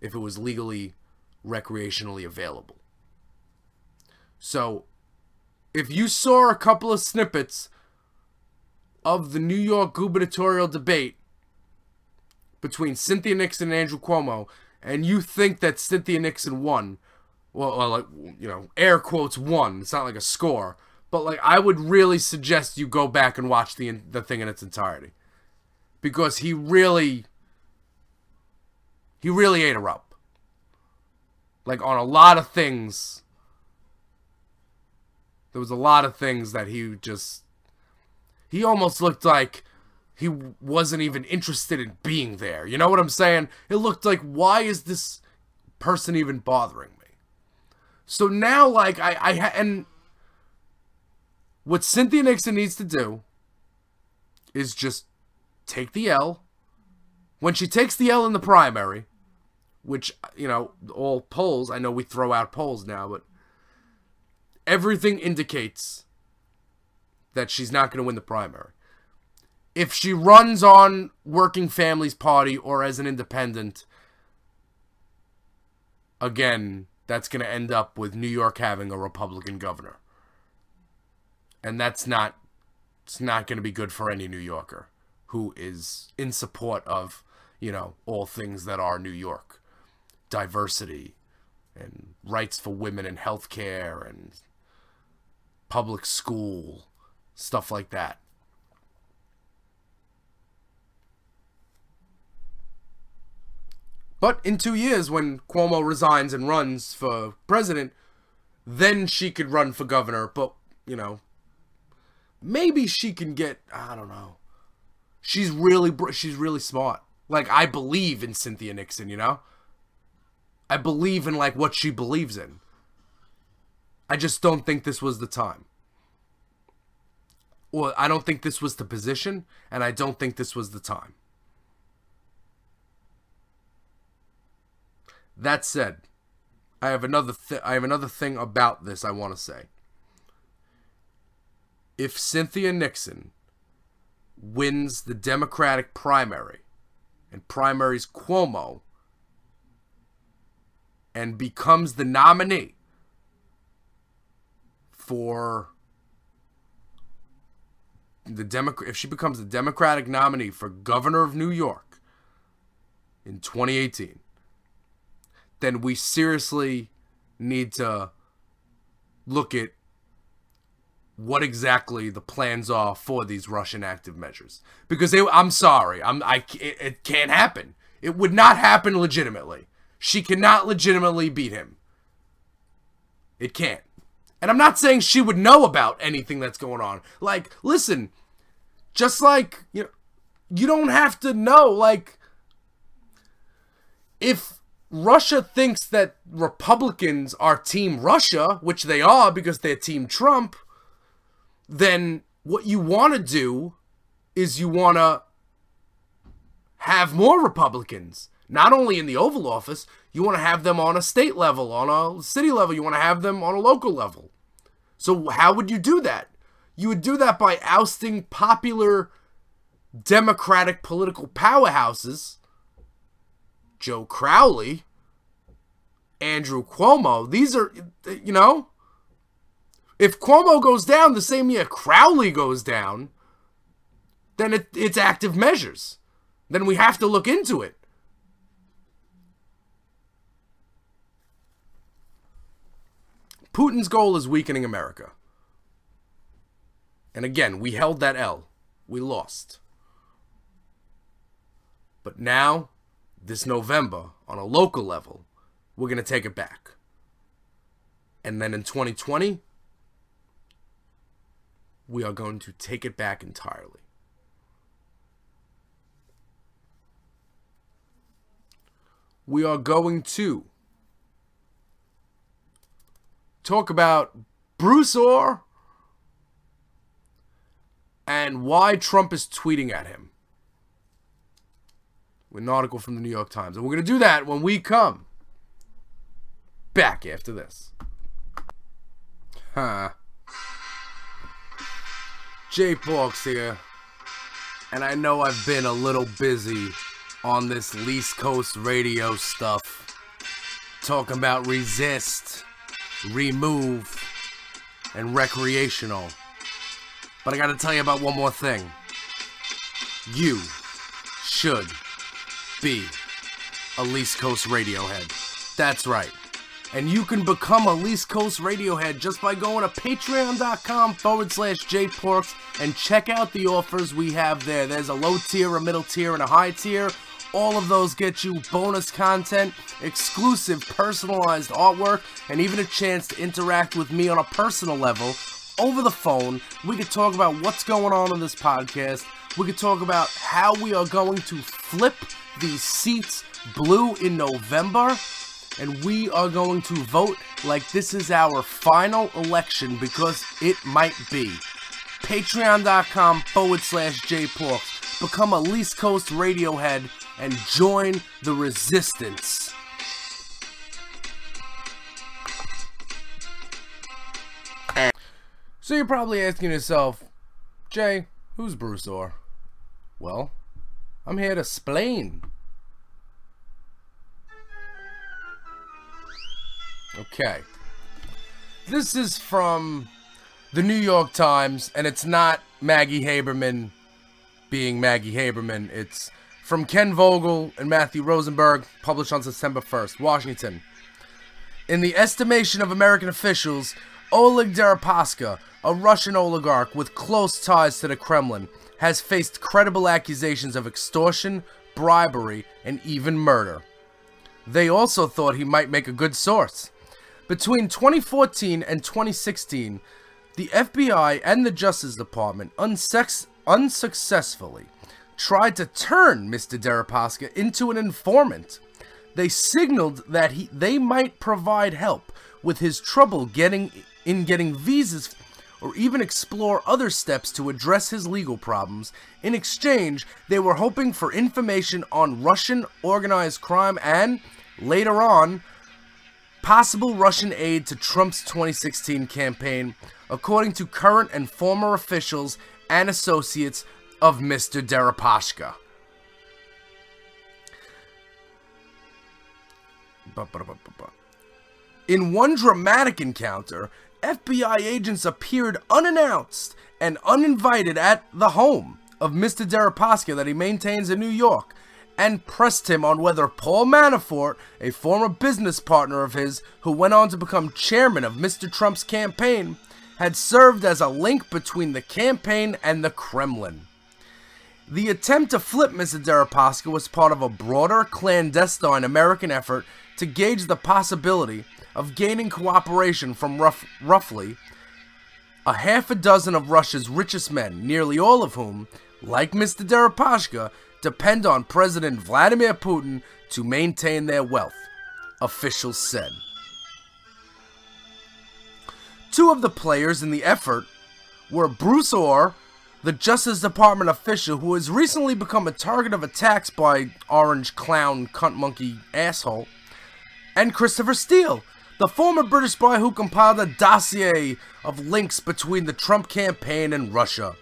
if it was legally, recreationally available. So, if you saw a couple of snippets of the New York gubernatorial debate between Cynthia Nixon and Andrew Cuomo, and you think that Cynthia Nixon won, well, like, you know, air quotes won, it's not like a score, but like, I would really suggest you go back and watch the thing in its entirety, because he really ate her up. Like, on a lot of things, there was a lot of things that he almost looked like he wasn't even interested in being there. You know what I'm saying? It looked like, why is this person even bothering me? So now, like, and what Cynthia Nixon needs to do is just take the L. When she takes the L in the primary, which, you know, all polls, I know we throw out polls now, but everything indicates that she's not going to win the primary. If she runs on Working Families Party or as an independent, again, that's going to end up with New York having a Republican governor. And it's not going to be good for any New Yorker who is in support of, you know, all things that are New York. Diversity and rights for women in healthcare and public school, stuff like that. But in 2 years, when Cuomo resigns and runs for president, then she could run for governor. But, you know, maybe she can get, I don't know. She's really smart. Like, I believe in Cynthia Nixon, you know? I believe in, like, what she believes in. I just don't think this was the time. Well, I don't think this was the position, and I don't think this was the time. That said, I have another thing about this I want to say. If Cynthia Nixon wins the Democratic primary and primaries Cuomo and becomes the nominee for if she becomes the Democratic nominee for governor of New York in 2018, then we seriously need to look at what exactly the plans are for these Russian active measures. Because I'm sorry, it can't happen. It would not happen legitimately. She cannot legitimately beat him. It can't. And I'm not saying she would know about anything that's going on. Like, listen, just like, you know, you don't have to know, like, if Russia thinks that Republicans are Team Russia, which they are because they're Team Trump, then what you want to do is you want to have more Republicans. Not only in the Oval Office, you want to have them on a state level, on a city level. You want to have them on a local level. So how would you do that? You would do that by ousting popular Democratic political powerhouses, Joe Crowley, Andrew Cuomo. These are, you know, if Cuomo goes down the same year Crowley goes down, then it's active measures. Then we have to look into it. Putin's goal is weakening America. And again, we held that L. We lost. But now, this November, on a local level, we're going to take it back. And then in 2020, we are going to take it back entirely. We are going to talk about Bruce Orr and why Trump is tweeting at him. With an article from the New York Times. And we're going to do that when we come back after this. Jay Parks here. And I know I've been a little busy on this East Coast radio stuff. Talking about resist, remove, and recreational. But I gotta tell you about one more thing. You should be a East Coast Radiohead. That's right. And you can become a East Coast Radiohead just by going to patreon.com/JPorks and check out the offers we have there. There's a low tier, a middle tier, and a high tier. All of those get you bonus content, exclusive personalized artwork, and even a chance to interact with me on a personal level over the phone. We could talk about what's going on in this podcast. We could talk about how we are going to flip these seats blue in November. And we are going to vote like this is our final election, because it might be. Patreon.com/JPorks. Become a East Coast Radiohead and join the resistance. So you're probably asking yourself, Jay, who's Bruce Orr? Well, I'm here to explain. Okay. This is from the New York Times, and it's not Maggie Haberman being Maggie Haberman. It's from Ken Vogel and Matthew Rosenberg, published on September 1st, Washington. In the estimation of American officials, Oleg Deripaska, a Russian oligarch with close ties to the Kremlin, has faced credible accusations of extortion, bribery, and even murder. They also thought he might make a good source. Between 2014 and 2016, the FBI and the Justice Department unsuccessfully tried to turn Mr. Deripaska into an informant. They signaled that they might provide help with his trouble getting visas, or even explore other steps to address his legal problems. In exchange, they were hoping for information on Russian organized crime and, later on, possible Russian aid to Trump's 2016 campaign, according to current and former officials and associates of Mr. Deripaska. In one dramatic encounter, FBI agents appeared unannounced and uninvited at the home of Mr. Deripaska that he maintains in New York, and pressed him on whether Paul Manafort, a former business partner of his who went on to become chairman of Mr. Trump's campaign, had served as a link between the campaign and the Kremlin. The attempt to flip Mr. Deripaska was part of a broader clandestine American effort to gauge the possibility of gaining cooperation from roughly a half a dozen of Russia's richest men, nearly all of whom, like Mr. Deripaska, depend on President Vladimir Putin to maintain their wealth, officials said. Two of the players in the effort were Bruce Orr, the Justice Department official who has recently become a target of attacks by orange clown cunt monkey asshole, and Christopher Steele, the former British spy who compiled a dossier of links between the Trump campaign and Russia.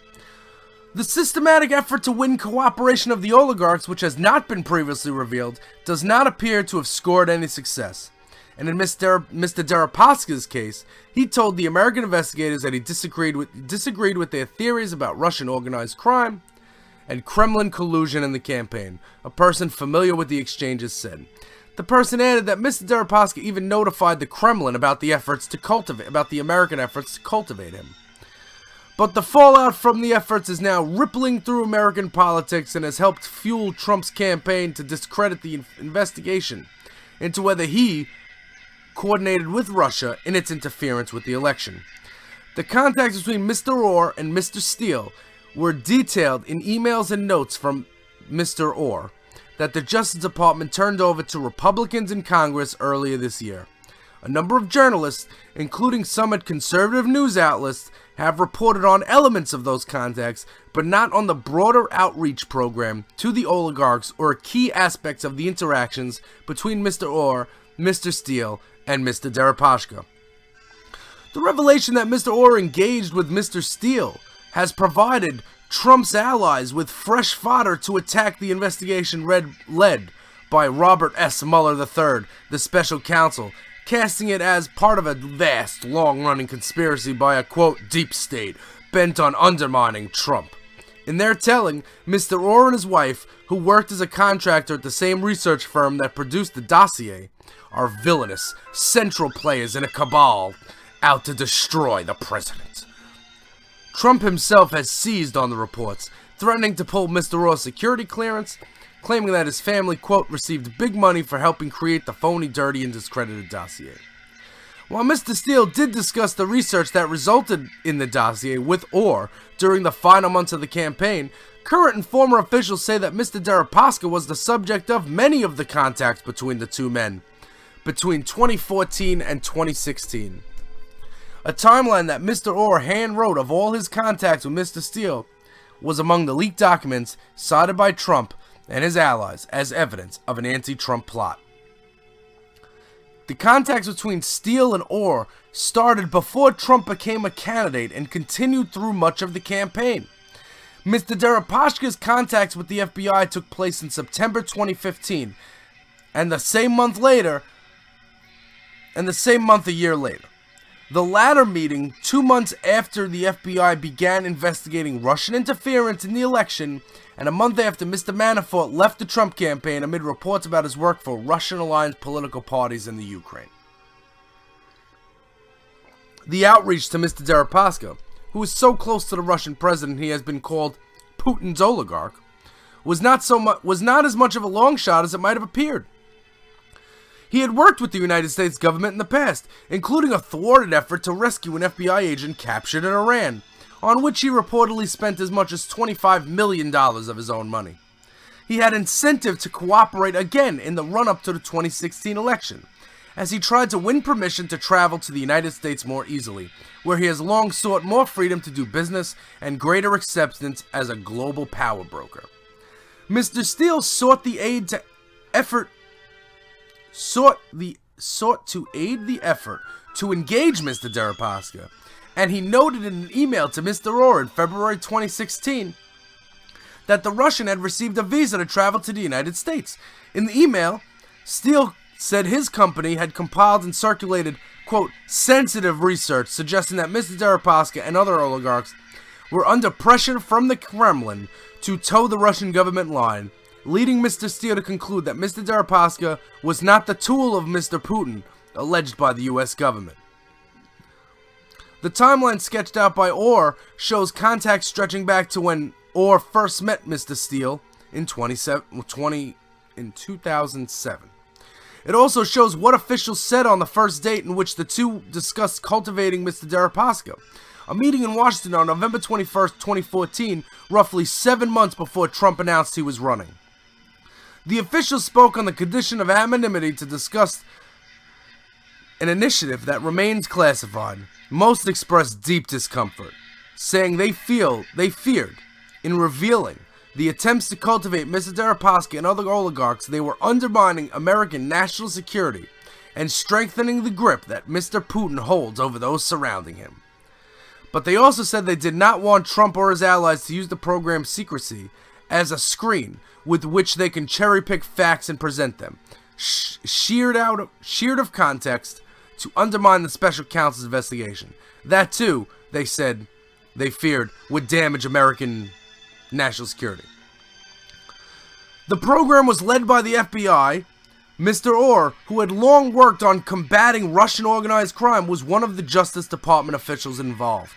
The systematic effort to win cooperation of the oligarchs, which has not been previously revealed, does not appear to have scored any success. And in Mr. Deripaska's case, he told the American investigators that he disagreed with their theories about Russian organized crime and Kremlin collusion in the campaign, a person familiar with the exchanges said. The person added that Mr. Deripaska even notified the Kremlin about the American efforts to cultivate him. But the fallout from the efforts is now rippling through American politics and has helped fuel Trump's campaign to discredit the investigation into whether he coordinated with Russia in its interference with the election. The contacts between Mr. Orr and Mr. Steele were detailed in emails and notes from Mr. Orr that the Justice Department turned over to Republicans in Congress earlier this year. A number of journalists, including some at conservative news outlets, have reported on elements of those contacts, but not on the broader outreach program to the oligarchs or key aspects of the interactions between Mr. Orr, Mr. Steele, and Mr. Deripaska. The revelation that Mr. Orr engaged with Mr. Steele has provided Trump's allies with fresh fodder to attack the investigation led by Robert S. Mueller III, the special counsel, casting it as part of a vast, long-running conspiracy by a, quote, deep state bent on undermining Trump. In their telling, Mr. Orr and his wife, who worked as a contractor at the same research firm that produced the dossier, are villainous, central players in a cabal out to destroy the president. Trump himself has seized on the reports, threatening to pull Mr. Orr's security clearance, claiming that his family, quote, received big money for helping create the phony, dirty, and discredited dossier. While Mr. Steele did discuss the research that resulted in the dossier with Orr during the final months of the campaign, current and former officials say that Mr. Deripaska was the subject of many of the contacts between the two men between 2014 and 2016. A timeline that Mr. Orr hand-wrote of all his contacts with Mr. Steele was among the leaked documents cited by Trump and his allies as evidence of an anti-Trump plot. The contacts between Steele and Orr started before Trump became a candidate and continued through much of the campaign. Mr. Deripaska's contacts with the FBI took place in September 2015, and the same month a year later. The latter meeting 2 months after the FBI began investigating Russian interference in the election, and a month after Mr. Manafort left the Trump campaign amid reports about his work for Russian-aligned political parties in the Ukraine. The outreach to Mr. Deripaska, who is so close to the Russian president he has been called Putin's oligarch, was not as much of a long shot as it might have appeared. He had worked with the United States government in the past, including a thwarted effort to rescue an FBI agent captured in Iran, on which he reportedly spent as much as $25 million of his own money. He had incentive to cooperate again in the run-up to the 2016 election, as he tried to win permission to travel to the United States more easily, where he has long sought more freedom to do business and greater acceptance as a global power broker. Mr. Steele sought to aid the effort to engage Mr. Deripaska, and he noted in an email to Mr. Orr in February 2016 that the Russian had received a visa to travel to the United States. In the email, Steele said his company had compiled and circulated, quote, sensitive research suggesting that Mr. Deripaska and other oligarchs were under pressure from the Kremlin to toe the Russian government line, leading Mr. Steele to conclude that Mr. Deripaska was not the tool of Mr. Putin, alleged by the U.S. government. The timeline sketched out by Orr shows contacts stretching back to when Orr first met Mr. Steele in 2007. It also shows what officials said on the first date in which the two discussed cultivating Mr. Deripaska, a meeting in Washington on November 21st, 2014, roughly 7 months before Trump announced he was running. The officials spoke on the condition of anonymity to discuss an initiative that remains classified. Most expressed deep discomfort. saying they feared, in revealing the attempts to cultivate Mr. Deripaska and other oligarchs, they were undermining American national security and strengthening the grip that Mr. Putin holds over those surrounding him. But they also said they did not want Trump or his allies to use the program's secrecy as a screen with which they can cherry-pick facts and present them, sheared of context, to undermine the special counsel's investigation. That too, they said, they feared, would damage American national security. The program was led by the FBI. Mr. Orr, who had long worked on combating Russian organized crime, was one of the Justice Department officials involved.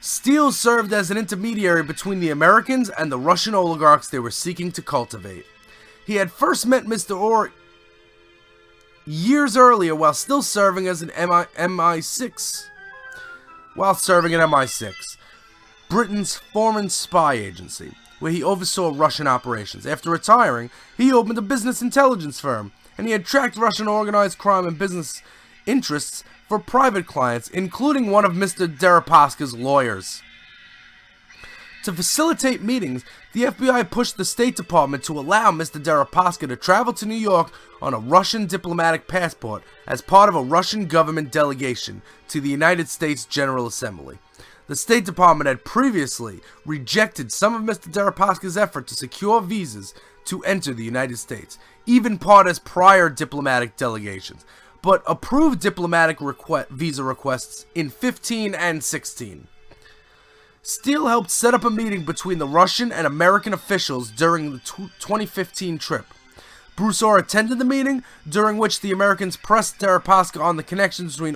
Steele served as an intermediary between the Americans and the Russian oligarchs they were seeking to cultivate. He had first met Mr. Orr years earlier while still serving as an MI6. Britain's foreign spy agency, where he oversaw Russian operations. After retiring, he opened a business intelligence firm, and he had tracked Russian organized crime and business interests for private clients, including one of Mr. Deripaska's lawyers. To facilitate meetings, the FBI pushed the State Department to allow Mr. Deripaska to travel to New York on a Russian diplomatic passport as part of a Russian government delegation to the United States General Assembly. The State Department had previously rejected some of Mr. Deripaska's effort to secure visas to enter the United States, even part as prior diplomatic delegations, but approved diplomatic visa requests in 15 and 16. Steele helped set up a meeting between the Russian and American officials during the 2015 trip. Bruce Orr attended the meeting, during which the Americans pressed Deripaska on the connections between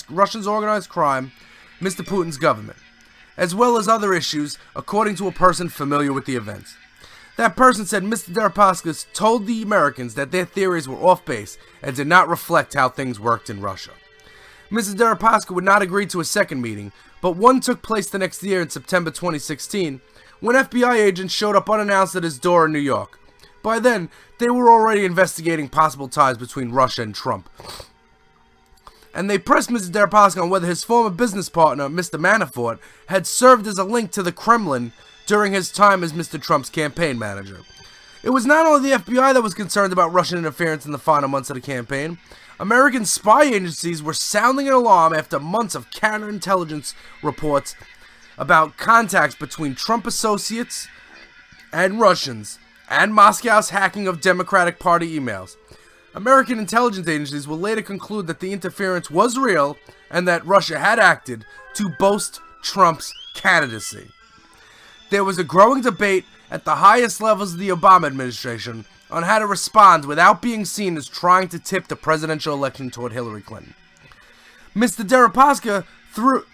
Russia's organized crime, Mr. Putin's government, as well as other issues, according to a person familiar with the events. That person said Mr. Deripaska told the Americans that their theories were off base and did not reflect how things worked in Russia. Mr. Deripaska would not agree to a second meeting, but one took place the next year in September 2016, when FBI agents showed up unannounced at his door in New York. By then, they were already investigating possible ties between Russia and Trump. And they pressed Mr. Deripaska on whether his former business partner, Mr. Manafort, had served as a link to the Kremlin during his time as Mr. Trump's campaign manager. It was not only the FBI that was concerned about Russian interference in the final months of the campaign. American spy agencies were sounding an alarm after months of counterintelligence reports about contacts between Trump associates and Russians, and Moscow's hacking of Democratic Party emails. American intelligence agencies will later conclude that the interference was real and that Russia had acted to boast Trump's candidacy. There was a growing debate at the highest levels of the Obama administration on how to respond without being seen as trying to tip the presidential election toward Hillary Clinton. Mr. Deripaska,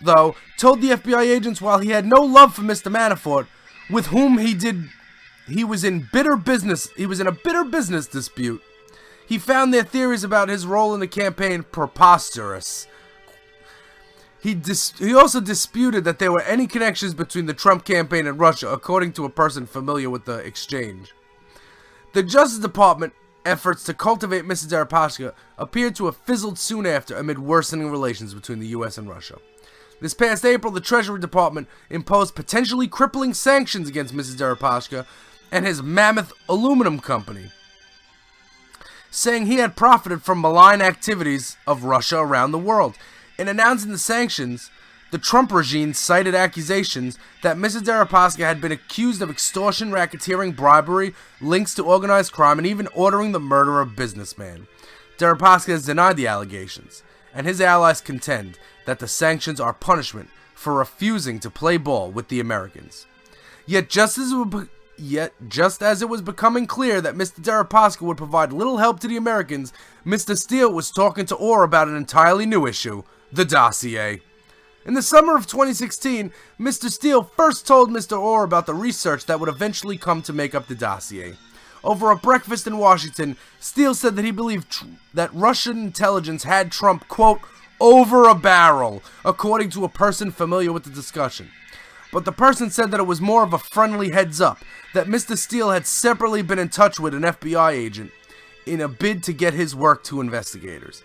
though, told the FBI agents while he had no love for Mr. Manafort, with whom he was in a bitter business dispute, he found their theories about his role in the campaign preposterous. He also disputed that there were any connections between the Trump campaign and Russia, according to a person familiar with the exchange. The Justice Department efforts to cultivate Mr. Deripaska appeared to have fizzled soon after amid worsening relations between the U.S. and Russia. This past April, the Treasury Department imposed potentially crippling sanctions against Mrs. Deripaska and his mammoth aluminum company, saying he had profited from malign activities of Russia around the world. In announcing the sanctions, the Trump regime cited accusations that Mrs. Deripaska had been accused of extortion, racketeering, bribery, links to organized crime, and even ordering the murder of a businessman. Deripaska has denied the allegations, and his allies contend that the sanctions are punishment for refusing to play ball with the Americans. Yet just as it was becoming clear that Mr. Deripaska would provide little help to the Americans, Mr. Steele was talking to Orr about an entirely new issue, the dossier. In the summer of 2016, Mr. Steele first told Mr. Orr about the research that would eventually come to make up the dossier. Over a breakfast in Washington, Steele said that he believed that Russian intelligence had Trump, quote, over a barrel, according to a person familiar with the discussion. But the person said that it was more of a friendly heads up, that Mr. Steele had separately been in touch with an FBI agent in a bid to get his work to investigators.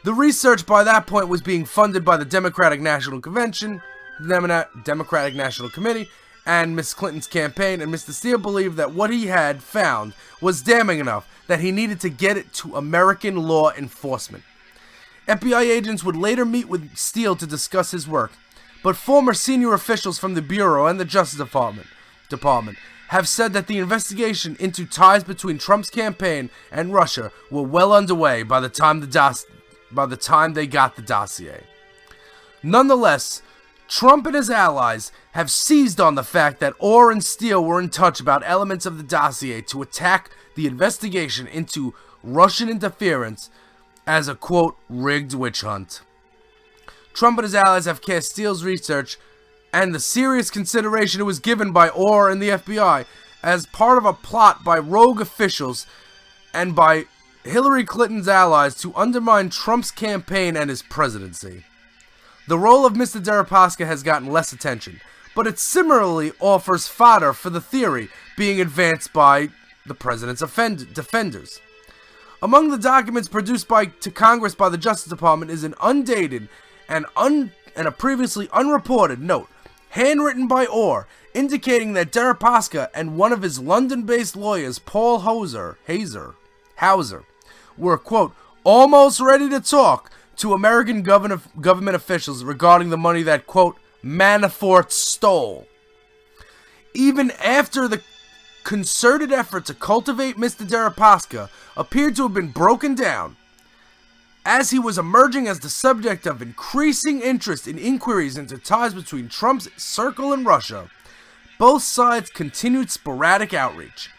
The research by that point was being funded by the Democratic National Convention, Democratic National Committee and Miss Clinton's campaign, and Mr. Steele believed that what he had found was damning enough that he needed to get it to American law enforcement. FBI agents would later meet with Steele to discuss his work, but former senior officials from the Bureau and the Justice Department have said that the investigation into ties between Trump's campaign and Russia were well underway by the time they got the dossier. Nonetheless, Trump and his allies have seized on the fact that Orr and Steele were in touch about elements of the dossier to attack the investigation into Russian interference as a, quote, rigged witch hunt. Trump and his allies have cast Steele's research and the serious consideration it was given by Orr and the FBI as part of a plot by rogue officials and by Hillary Clinton's allies to undermine Trump's campaign and his presidency. The role of Mr. Deripaska has gotten less attention, but it similarly offers fodder for the theory being advanced by the president's defenders. Among the documents produced to Congress by the Justice Department is an undated and a previously unreported note, handwritten by Orr, indicating that Deripaska and one of his London-based lawyers, Paul Hauser, were, quote, almost ready to talk to American government officials regarding the money that, quote, Manafort stole. Even after the concerted effort to cultivate Mr. Deripaska appeared to have been broken down, as he was emerging as the subject of increasing interest in inquiries into ties between Trump's circle and Russia, both sides continued sporadic outreach.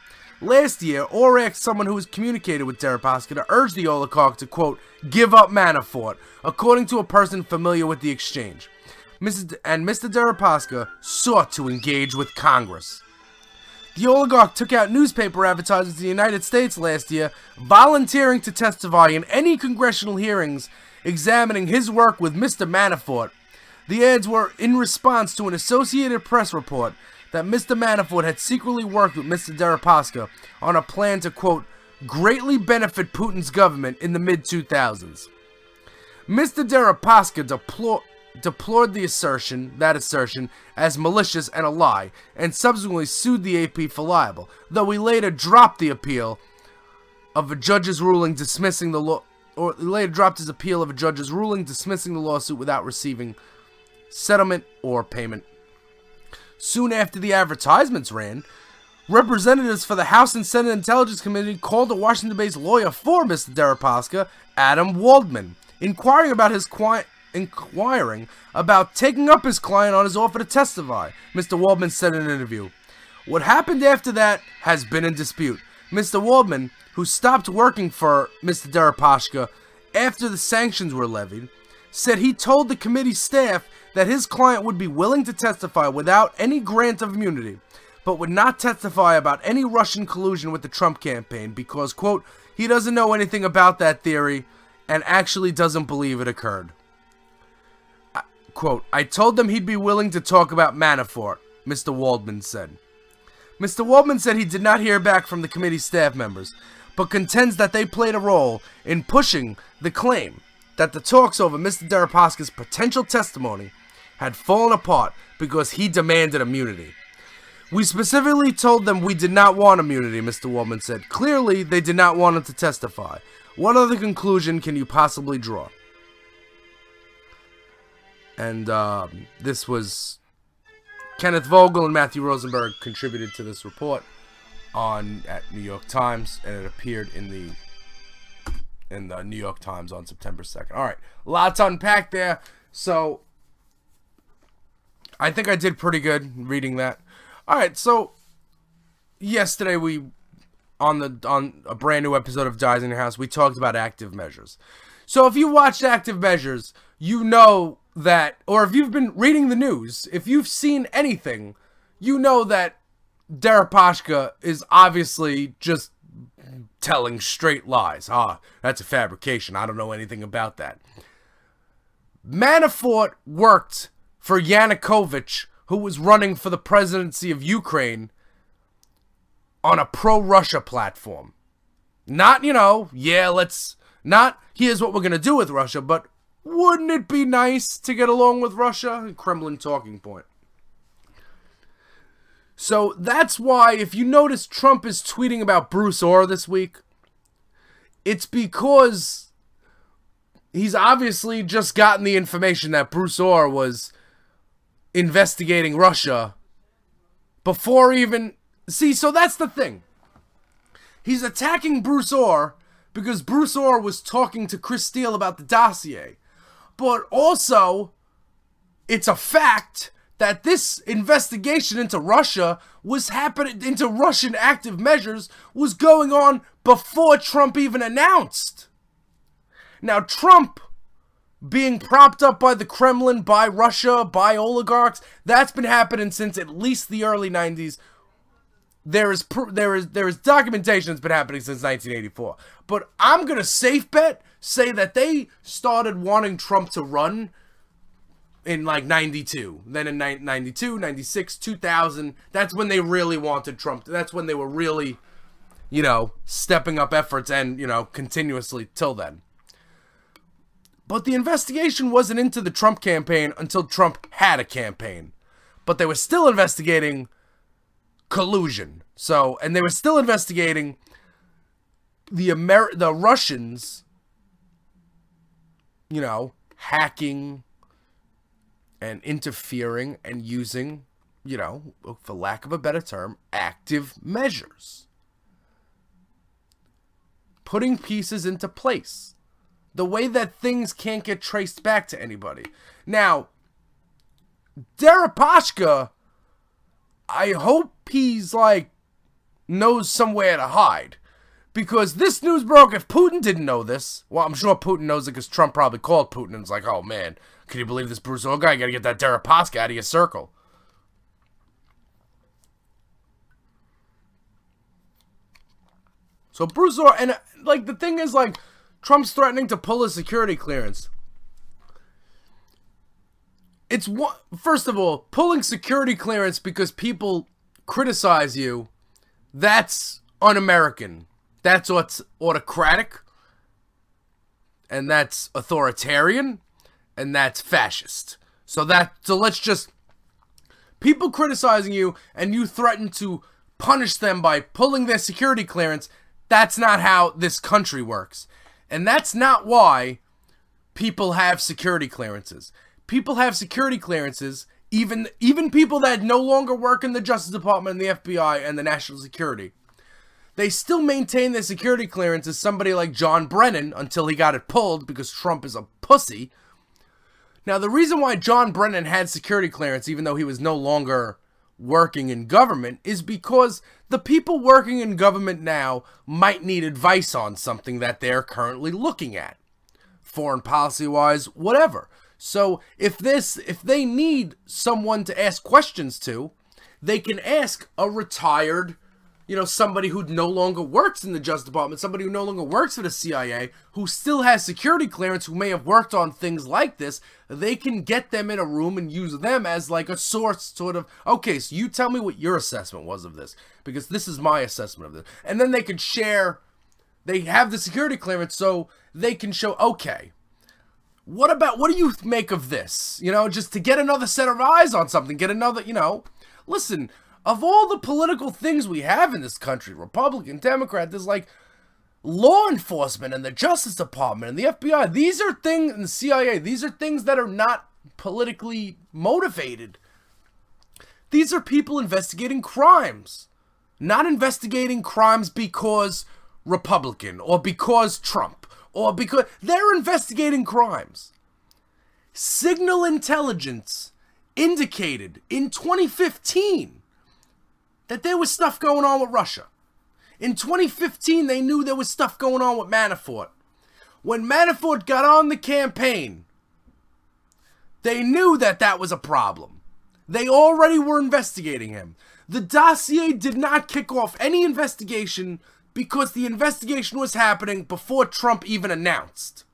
Last year, Orr asked someone who was communicated with Deripaska to urge the oligarch to, quote, give up Manafort, according to a person familiar with the exchange. Mr. Deripaska sought to engage with Congress. The oligarch took out newspaper advertisements in the United States last year, volunteering to testify in any congressional hearings examining his work with Mr. Manafort. The ads were in response to an Associated Press report that Mr. Manafort had secretly worked with Mr. Deripaska on a plan to, quote, greatly benefit Putin's government in the mid-2000s. Mr. Deripaska deplored the assertion as malicious and a lie, and subsequently sued the AP for libel, though he later dropped the appeal of a judge's ruling dismissing the lawsuit without receiving settlement or payment. Soon after the advertisements ran, representatives for the House and Senate Intelligence Committee called a Washington-based lawyer for Mr. Deripaska, Adam Waldman, inquiring about taking up his client on his offer to testify. Mr. Waldman said in an interview, what happened after that has been in dispute. Mr. Waldman, who stopped working for Mr. Deripaska after the sanctions were levied, said he told the committee staff that his client would be willing to testify without any grant of immunity, but would not testify about any Russian collusion with the Trump campaign because, quote, he doesn't know anything about that theory and actually doesn't believe it occurred. Quote, I told them he'd be willing to talk about Manafort, Mr. Waldman said. Mr. Waldman said he did not hear back from the committee staff members, but contends that they played a role in pushing the claim that the talks over Mr. Deripaska's potential testimony had fallen apart because he demanded immunity. We specifically told them we did not want immunity, Mr. Waldman said. Clearly, they did not want him to testify. What other conclusion can you possibly draw? And this was Kenneth Vogel and Matthew Rosenberg contributed to this report at New York Times, and it appeared in the New York Times on September 2nd. All right, a lot to unpack there. So I think I did pretty good reading that. All right, so yesterday on a brand new episode of Dies in Your House, we talked about active measures. So if you watched active measures, you know that, or if you've been reading the news, if you've seen anything, you know that Deripaska is obviously just telling straight lies. That's a fabrication. I don't know anything about that. Manafort worked for Yanukovych, who was running for the presidency of Ukraine, on a pro-Russia platform. Not, not here's what we're going to do with Russia, but wouldn't it be nice to get along with Russia? Kremlin talking point. So that's why, if you notice, Trump is tweeting about Bruce Orr this week. It's because he's obviously just gotten the information that Bruce Orr was investigating Russia before even... See, so that's the thing. He's attacking Bruce Orr because Bruce Orr was talking to Chris Steele about the dossier. But also, it's a fact that this investigation into Russia was happening, into Russian active measures, was going on before Trump even announced. Now, Trump being propped up by the Kremlin, by Russia, by oligarchs, that's been happening since at least the early 90s. There is documentation that's been happening since 1984. But I'm going to safe bet say that they started wanting Trump to run in like 92. Then in 92, 96, 2000, that's when they really wanted Trump. That's when they were really, you know, stepping up efforts and, you know, continuously till then. But the investigation wasn't into the Trump campaign until Trump had a campaign. But they were still investigating collusion. So, and they were still investigating the Russians, you know, hacking and interfering and using, you know, for lack of a better term, active measures. Putting pieces into place. The way that things can't get traced back to anybody. Now, Deripaska, I hope he's like, knows somewhere to hide. Because this news broke, if Putin didn't know this, well, I'm sure Putin knows it because Trump probably called Putin and was like, oh man, can you believe this Bruce Orr guy? You gotta get that Deripaska out of your circle. So Bruce Orr, and like the thing is, like, Trump's threatening to pull his security clearance. It's one, first of all, pulling security clearance because people criticize you, that's un-American. That's what's autocratic, and that's authoritarian, and that's fascist. So let's just, people criticizing you and you threaten to punish them by pulling their security clearance, that's not how this country works. And that's not why people have security clearances. People have security clearances, even people that no longer work in the Justice Department and the FBI and the National Security. They still maintain their security clearance as somebody like John Brennan until he got it pulled because Trump is a pussy. Now, the reason why John Brennan had security clearance, even though he was no longer working in government, is because the people working in government now might need advice on something that they're currently looking at. Foreign policy-wise, whatever. So if they need someone to ask questions to, they can ask a retired, you know, somebody who no longer works in the Justice Department, somebody who no longer works for the CIA, who still has security clearance, who may have worked on things like this. They can get them in a room and use them as like a source, sort of, okay, so you tell me what your assessment was of this, because this is my assessment of this. And then they can share, they have the security clearance, so they can show, okay, what do you make of this? You know, just to get another set of eyes on something, get another, you know, listen, of all the political things we have in this country, Republican, Democrat, there's like law enforcement and the Justice Department and the FBI. These are things, and the CIA, these are things that are not politically motivated. These are people investigating crimes, not investigating crimes because Republican or because Trump or because they're investigating crimes. Signal intelligence indicated in 2015 that there was stuff going on with Russia. In 2015, they knew there was stuff going on with Manafort. When Manafort got on the campaign, they knew that that was a problem. They already were investigating him. The dossier did not kick off any investigation because the investigation was happening before Trump even announced.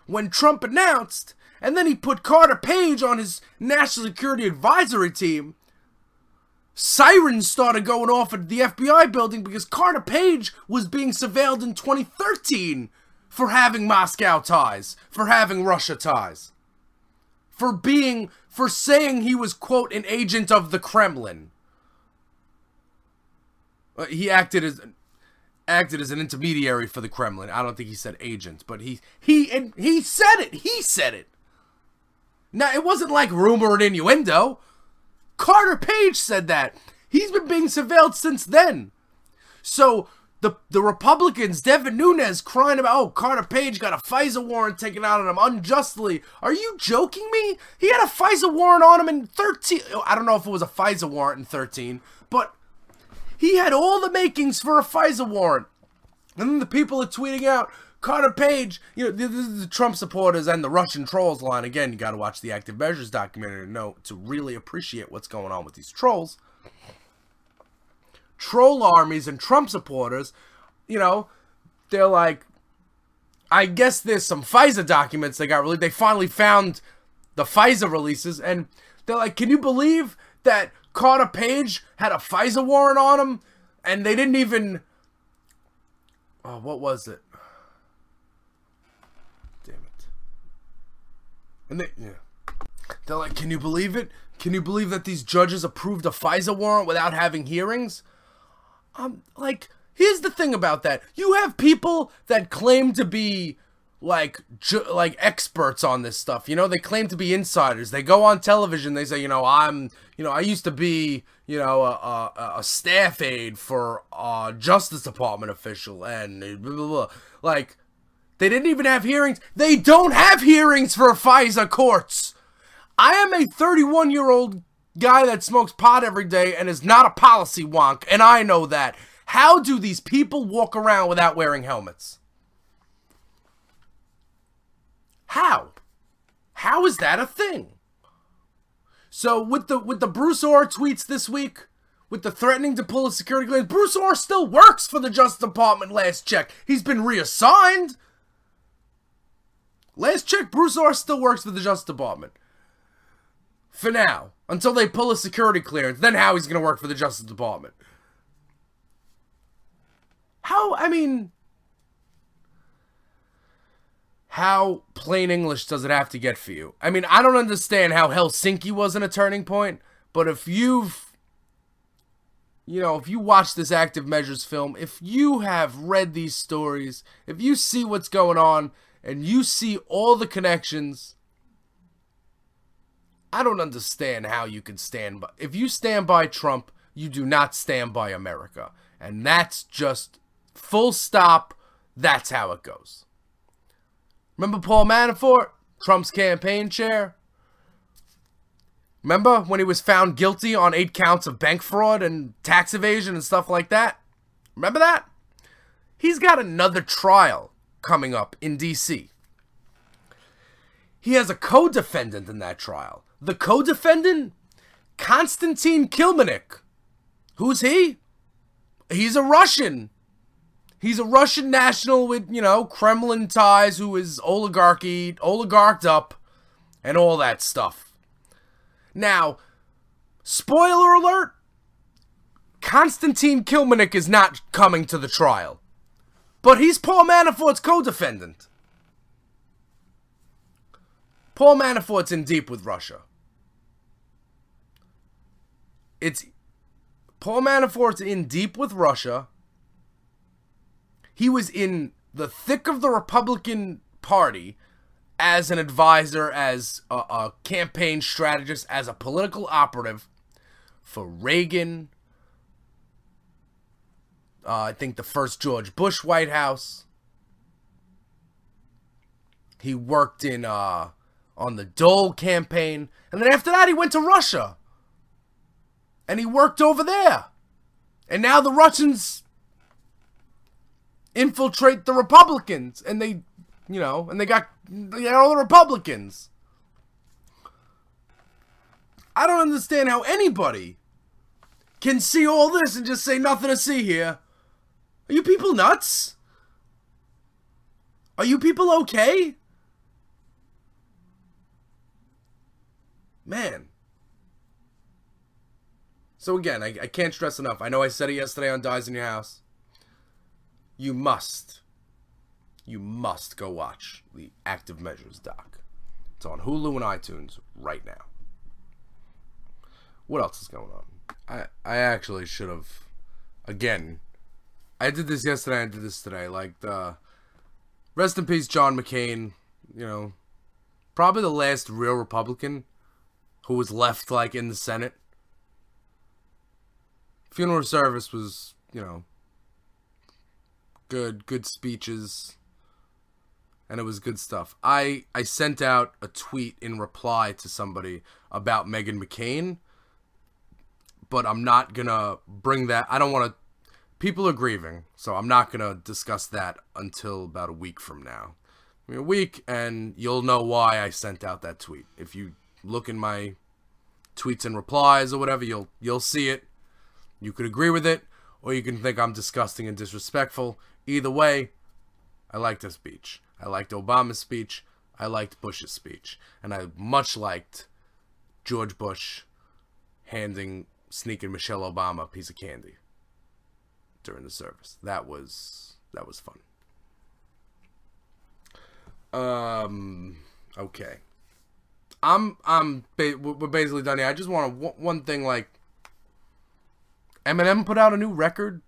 When Trump announced, and then he put Carter Page on his National Security Advisory team, sirens started going off at the FBI building because Carter Page was being surveilled in 2013 for having Moscow ties, for having Russia ties, for saying he was, quote, an agent of the Kremlin. He acted as an intermediary for the Kremlin. I don't think he said agent, but he said it. He said it. Now, it wasn't like rumor and innuendo. Carter Page said that. He's been being surveilled since then. So the Republicans, Devin Nunes, crying about, oh, Carter Page got a FISA warrant taken out on him unjustly. Are you joking me? He had a FISA warrant on him in 13. I don't know if it was a FISA warrant in 13, but he had all the makings for a FISA warrant. And then the people are tweeting out, Carter Page, you know, this is the Trump supporters and the Russian trolls line. Again, you got to watch the Active Measures documentary to really appreciate what's going on with these trolls. Troll armies and Trump supporters, you know, they're like, I guess there's some FISA documents they got released. They finally found the FISA releases, and they're like, can you believe that Carter Page had a FISA warrant on him, and they didn't even, oh, what was it? Damn it. And they're like, can you believe it? Can you believe that these judges approved a FISA warrant without having hearings? Like, here's the thing about that. You have people that claim to be, like experts on this stuff. You know, they claim to be insiders. They go on television. They say, I used to be, a staff aide for a Justice Department official and blah, blah, blah. Like, they didn't even have hearings. They don't have hearings for FISA courts. I am a 31-year-old guy that smokes pot every day and is not a policy wonk, and I know that. How do these people walk around without wearing helmets? How? How is that a thing? So with the Bruce Orr tweets this week, with the threatening to pull a security clearance, Bruce Orr still works for the Justice Department. Last check, he's been reassigned. Last check, Bruce Orr still works for the Justice Department. For now. Until they pull a security clearance. Then how he's going to work for the Justice Department. How plain English does it have to get for you? I mean, I don't understand how Helsinki wasn't a turning point. But if you've, if you watch this Active Measures film, if you have read these stories, if you see what's going on, and you see all the connections, I don't understand how you can stand by. If you stand by Trump, you do not stand by America. And that's just full stop. That's how it goes. Remember Paul Manafort, Trump's campaign chair? Remember when he was found guilty on 8 counts of bank fraud and tax evasion and stuff like that? Remember that? He's got another trial coming up in D.C. He has a co-defendant in that trial. The co-defendant? Konstantin Kilmanik. Who's he? He's a Russian. He's a Russian national with, Kremlin ties, who is oligarched up, and all that stuff. Now, spoiler alert, Konstantin Kilmanik is not coming to the trial. But he's Paul Manafort's co-defendant. Paul Manafort's in deep with Russia. Paul Manafort's in deep with Russia. He was in the thick of the Republican Party as an advisor, as a campaign strategist, as a political operative for Reagan. I think the first George Bush White House. He worked on the Dole campaign. And then after that, he went to Russia. And he worked over there. And now the Russians infiltrate the Republicans. And they, and they got all the Republicans. I don't understand how anybody can see all this and just say nothing to see here. Are you people nuts? Are you people okay? Man. So again, I can't stress enough. I know I said it yesterday on Dies in Your House. You must you must go watch the Active Measures doc. It's on Hulu and iTunes right now. What else is going on? I actually should have, again, I did this yesterday, I did this today. Like, rest in peace, John McCain. You know, probably the last real Republican who was left, like, in the Senate. Funeral service was, you know, good speeches, and it was good stuff. I sent out a tweet in reply to somebody about Meghan McCain, but I'm not gonna bring that. I don't want to. People are grieving, so I'm not gonna discuss that until about a week from now. I mean, a week, and you'll know why I sent out that tweet. If you look in my tweets and replies or whatever, you'll see it. You could agree with it, or you can think I'm disgusting and disrespectful. Either way, I liked the speech. I liked Obama's speech. I liked Bush's speech. And I much liked George Bush sneaking Michelle Obama a piece of candy during the service. That was fun. Okay. We're basically done here. I just want one thing, like, Eminem put out a new record.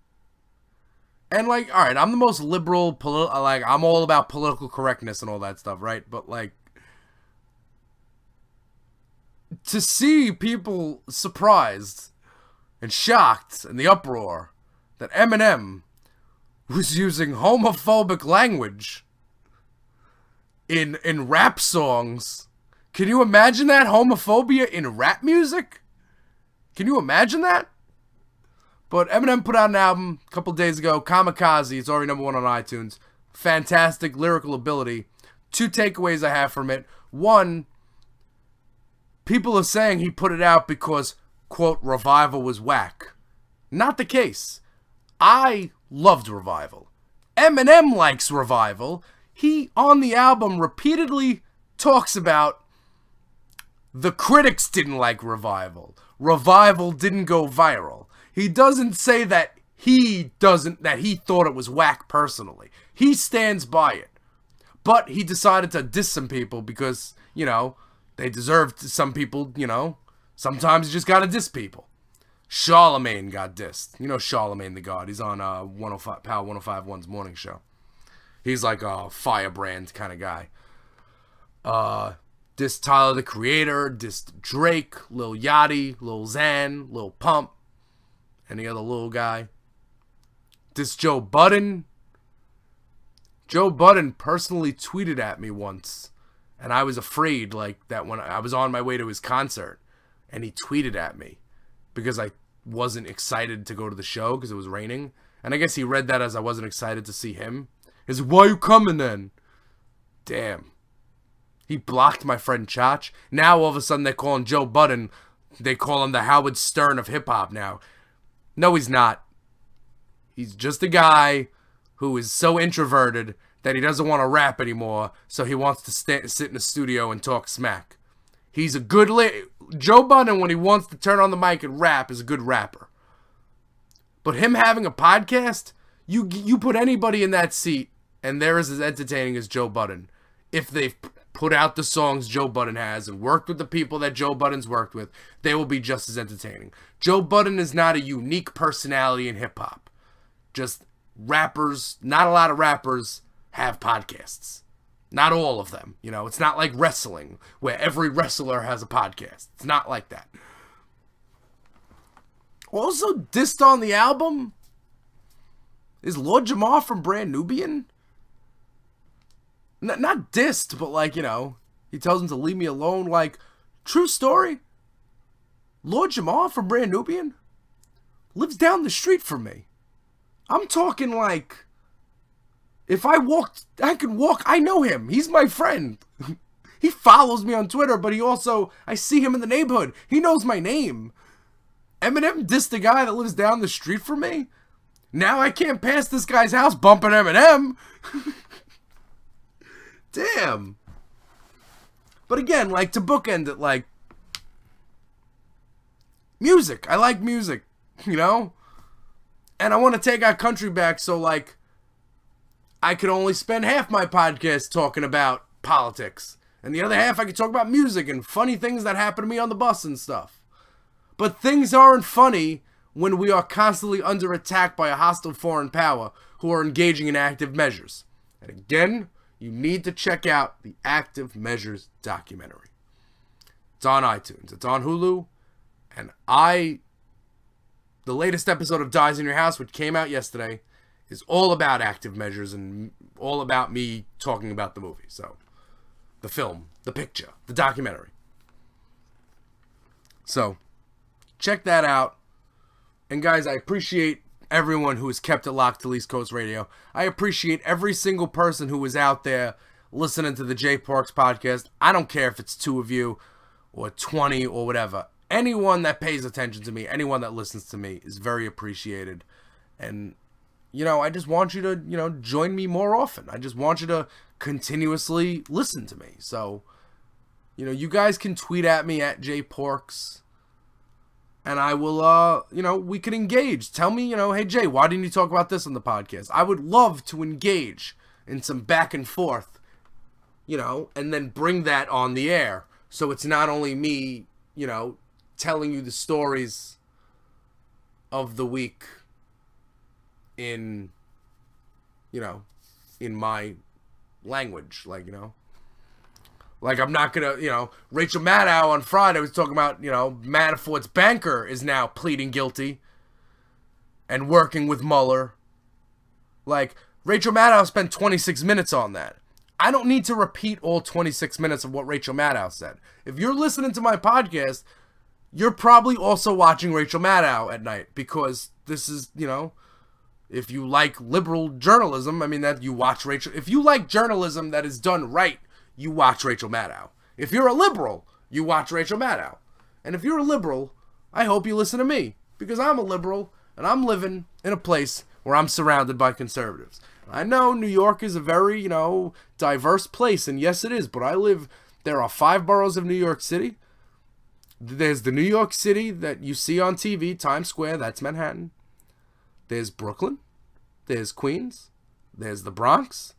And, like, alright, I'm the most liberal, like, I'm all about political correctness and all that stuff, right? But, like, to see people surprised and shocked in the uproar that Eminem was using homophobic language in rap songs. Can you imagine that? Homophobia in rap music? Can you imagine that? But Eminem put out an album a couple days ago, Kamikaze. It's already #1 on iTunes. Fantastic lyrical ability. 2 takeaways I have from it. 1, people are saying he put it out because, quote, Revival was whack. Not the case. I loved Revival. Eminem likes Revival. He, on the album, repeatedly talks about the critics didn't like Revival. Revival didn't go viral. He doesn't say that he thought it was whack personally. He stands by it. But he decided to diss some people because, you know, they deserved some people, you know. Sometimes you just gotta diss people. Charlemagne got dissed. You know Charlemagne the God. He's on Power 105.1's morning show. He's like a firebrand kind of guy. Dissed Tyler the Creator, dissed Drake, Lil Yachty, Lil Xan, Lil Pump, any other little guy. Dissed Joe Budden. Joe Budden personally tweeted at me once, and I was afraid, like, that when I was on my way to his concert, and he tweeted at me because I wasn't excited to go to the show because it was raining. And I guess he read that as I wasn't excited to see him. He's like, why you coming then? Damn. He blocked my friend Chach. Now all of a sudden they're calling Joe Budden, they call him the Howard Stern of hip-hop now. No, he's not. He's just a guy who is so introverted that he doesn't want to rap anymore, so he wants to sit in the studio and talk smack. He's a good Joe Budden, when he wants to turn on the mic and rap, is a good rapper. But him having a podcast, you put anybody in that seat, and they're as entertaining as Joe Budden. If they've put out the songs Joe Budden has and worked with the people that Joe Budden's worked with, they will be just as entertaining. Joe Budden is not a unique personality in hip-hop. Just rappers, not a lot of rappers have podcasts. Not all of them. You know, it's not like wrestling, where every wrestler has a podcast. It's not like that. Also dissed on the album is Lord Jamar from Brand Nubian. Not dissed, but like, you know, he tells him to leave me alone. Like, true story, Lord Jamar from Brand Nubian lives down the street from me. I'm talking like, if I walked, I could walk. I know him. He's my friend. He follows me on Twitter, but he also, I see him in the neighborhood. He knows my name. Eminem dissed the guy that lives down the street from me. Now I can't pass this guy's house bumping Eminem. Damn. But again, like, to bookend it, like, music. I like music, you know? And I want to take our country back, so, like, I could only spend half my podcast talking about politics. And the other half I could talk about music and funny things that happen to me on the bus and stuff. But things aren't funny when we are constantly under attack by a hostile foreign power who are engaging in active measures. And again, you need to check out the Active Measures documentary. It's on iTunes. It's on Hulu. And the latest episode of Dies in Your House, which came out yesterday, is all about active measures and all about me talking about the movie. So, the film, the picture, the documentary. So, check that out. And guys, I appreciate everyone who has kept it locked to East Coast Radio. I appreciate every single person who is out there listening to the Jay Parks podcast. I don't care if it's 2 of you or 20 or whatever. Anyone that pays attention to me, anyone that listens to me is very appreciated. And, you know, I just want you to, you know, join me more often. I just want you to continuously listen to me. So, you know, you guys can tweet at me at JPorks. And I will, you know, we can engage. Tell me, you know, hey, Jay, why didn't you talk about this on the podcast? I would love to engage in some back and forth, you know, and then bring that on the air. So it's not only me, you know, telling you the stories of the week in, you know, in my language, like, you know. Like, I'm not going to, you know, Rachel Maddow on Friday was talking about, you know, Manafort's banker is now pleading guilty and working with Mueller. Like, Rachel Maddow spent 26 minutes on that. I don't need to repeat all 26 minutes of what Rachel Maddow said. If you're listening to my podcast, you're probably also watching Rachel Maddow at night because this is, you know, if you like liberal journalism, I mean, that you watch Rachel. If you like journalism that is done right, you watch Rachel Maddow. If you're a liberal, you watch Rachel Maddow. And if you're a liberal, I hope you listen to me. Because I'm a liberal, and I'm living in a place where I'm surrounded by conservatives. I know New York is a very, you know, diverse place, and yes it is, but there are 5 boroughs of New York City. There's the New York City that you see on TV, Times Square, that's Manhattan. There's Brooklyn. There's Queens. There's the Bronx,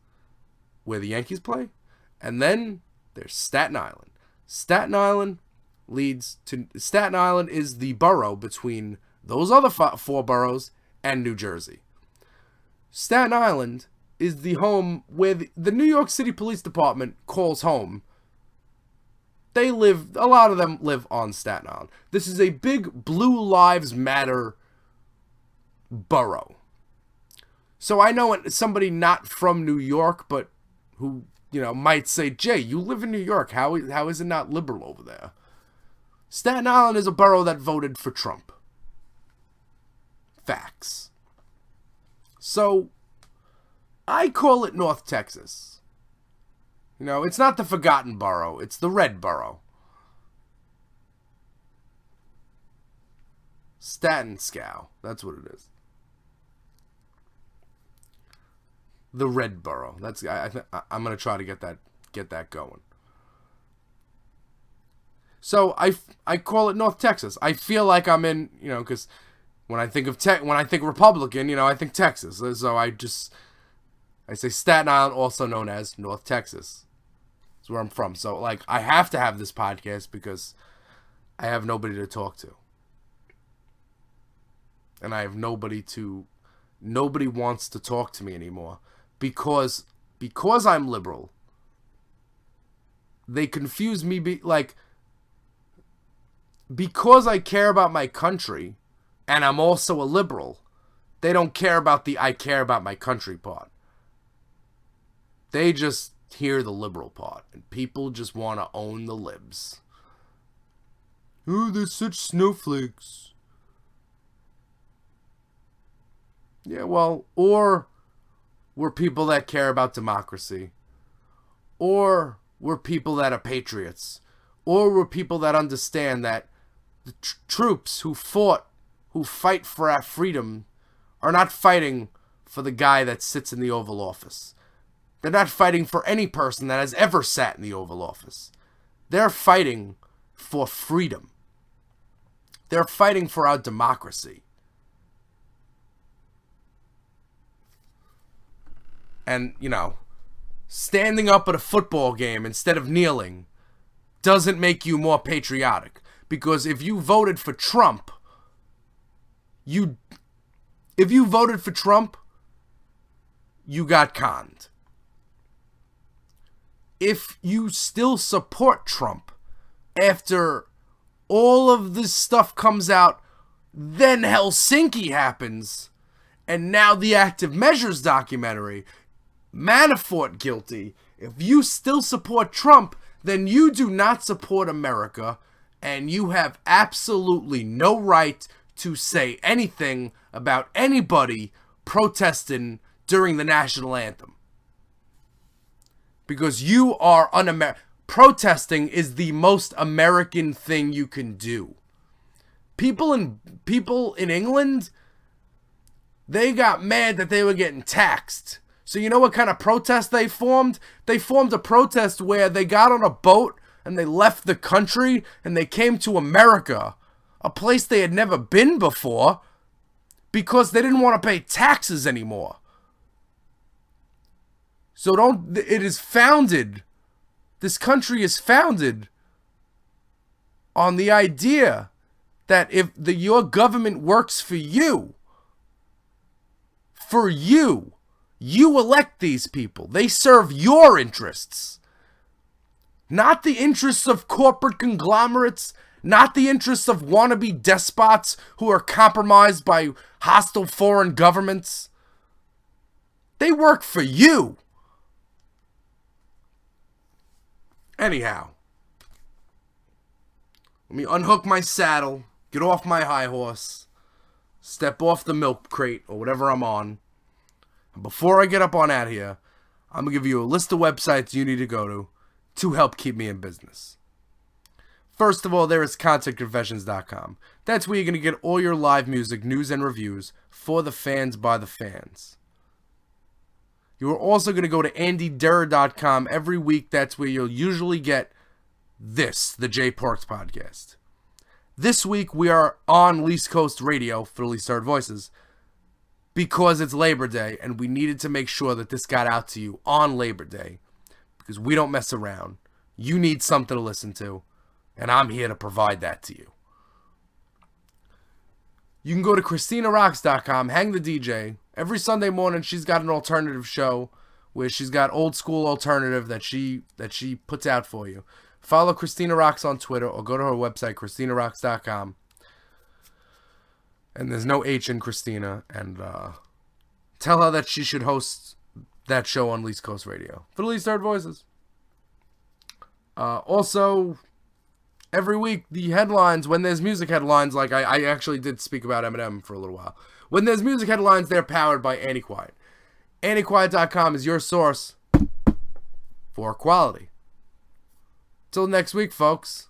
where the Yankees play. And then there's Staten Island. Staten Island is the borough between those other 4 boroughs and New Jersey. Staten Island is the home where the New York City Police Department calls home. A lot of them live on Staten Island. This is a big Blue Lives Matter borough. So I know somebody not from New York, but who, you know, might say, Jay, you live in New York. How is it not liberal over there? Staten Island is a borough that voted for Trump. Facts. So, I call it North Texas. You know, it's not the forgotten borough. It's the red borough. Staten Scow. That's what it is. The red borough. I'm gonna try to get that going. So I call it North Texas. I feel like I'm in, you know, because when I think Republican, you know, I think Texas. So I say Staten Island, also known as North Texas. That's where I'm from. So like I have to have this podcast because I have nobody to talk to, and I have nobody wants to talk to me anymore. Because I'm liberal, they confuse me, because I care about my country, and I'm also a liberal, they don't care about the I care about my country part. They just hear the liberal part, and people just want to own the libs. Oh, they're such snowflakes. Yeah, well, or we're people that care about democracy. Or we're people that are patriots. Or we're people that understand that the troops who fight for our freedom are not fighting for the guy that sits in the Oval Office. They're not fighting for any person that has ever sat in the Oval Office. They're fighting for freedom. They're fighting for our democracy. and, you know, standing up at a football game instead of kneeling doesn't make you more patriotic. Because if you voted for Trump, you got conned. If you still support Trump after all of this stuff comes out, then Helsinki happens, and now the Active Measures documentary, Manafort guilty. If you still support Trump, then you do not support America, and you have absolutely no right to say anything about anybody protesting during the national anthem. Because you are un-American. Protesting is the most American thing you can do. People in England, they got mad that they were getting taxed. So you know what kind of protest they formed? They formed a protest where they got on a boat and they left the country and they came to America, a place they had never been before, because they didn't want to pay taxes anymore. So this country is founded on the idea that if your government works for you, you elect these people. They serve your interests. Not the interests of corporate conglomerates, not the interests of wannabe despots who are compromised by hostile foreign governments. They work for you. Anyhow, let me unhook my saddle, get off my high horse, step off the milk crate or whatever I'm on. And before I get up on out here, I'm going to give you a list of websites you need to go to help keep me in business. First of all, there is ContentConfessions.com. That's where you're going to get all your live music, news, and reviews for the fans by the fans. You are also going to go to AndyDurr.com every week. That's where you'll usually get this, the Jay Parks Podcast. This week we are on Least Coast Radio for the Least Heard Voices because it's Labor Day and we needed to make sure that this got out to you on Labor Day because we don't mess around. You need something to listen to and I'm here to provide that to you. You can go to ChristinaRocks.com, hang the DJ. Every Sunday morning, she's got an alternative show where she's got old school alternative that she puts out for you. Follow Christina Rocks on Twitter or go to her website, ChristinaRocks.com. And there's no H in Christina. And tell her that she should host that show on Least Coast Radio for the Least Heard Voices. Also, every week, the headlines, when there's music headlines, like I actually did speak about Eminem for a little while. When there's music headlines, they're powered by Antiquiet. Antiquiet.com is your source for quality. Until next week, folks.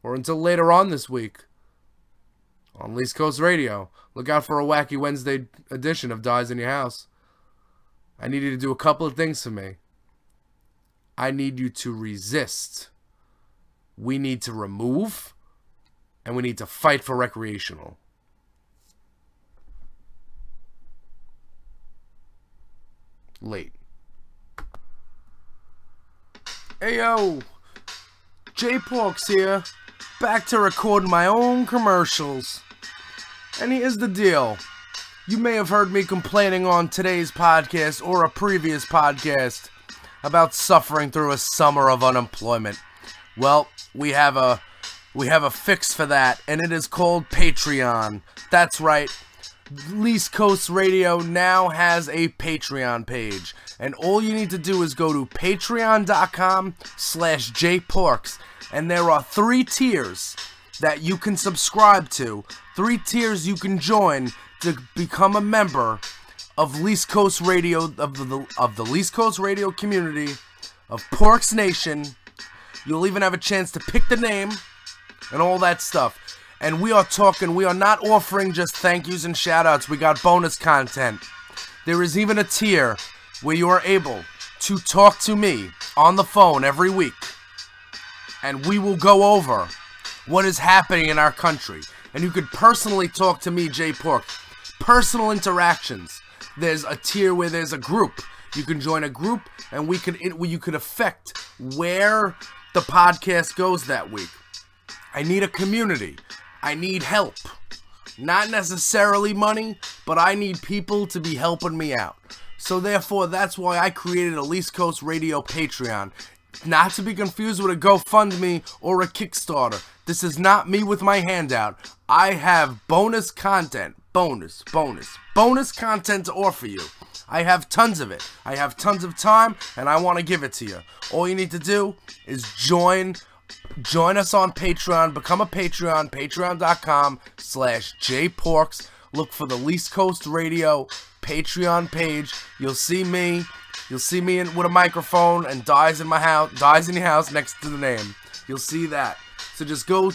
Or until later on this week. On Least Coast Radio. Look out for a wacky Wednesday edition of Dies in Your House. I need you to do a couple of things for me. I need you to resist. We need to remove. And we need to fight for recreational. Late. Hey yo, Jay Porks here, back to record my own commercials. And here's the deal. You may have heard me complaining on today's podcast or a previous podcast about suffering through a summer of unemployment. Well, we have a fix for that, and it is called Patreon. That's right. Least Coast Radio now has a Patreon page. And all you need to do is go to patreon.com/jporks. And there are 3 tiers that you can subscribe to. 3 tiers you can join to become a member of Least Coast Radio, of the Least Coast Radio community, of Porks Nation. You'll even have a chance to pick the name and all that stuff. And we are not offering just thank yous and shout outs. We got bonus content. There is even a tier where you are able to talk to me on the phone every week. And we will go over what is happening in our country. And you could personally talk to me, Jay Pork. Personal interactions. There's a tier where there's a group. You can join a group, and you could affect where the podcast goes that week. I need a community. I need help. Not necessarily money, but I need people to be helping me out. So therefore, that's why I created a Least Coast Radio Patreon. Not to be confused with a GoFundMe or a Kickstarter. This is not me with my handout. I have bonus content. Bonus content to offer you. I have tons of it. I have tons of time, and I want to give it to you. All you need to do is join us on Patreon. Become a Patreon. Patreon.com/jporks. Look for the Least Coast Radio Patreon page. You'll see me. You'll see me with a microphone and dies in your house next to the name. You'll see that. So just go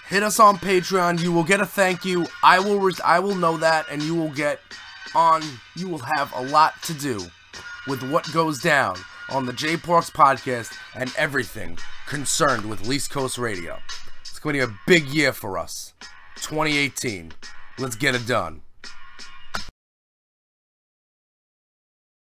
hit us on Patreon. You will get a thank you. I will know that, and you will have a lot to do with what goes down on the J Porks podcast and everything concerned with Least Coast Radio. It's going to be a big year for us. 2018. Let's get it done.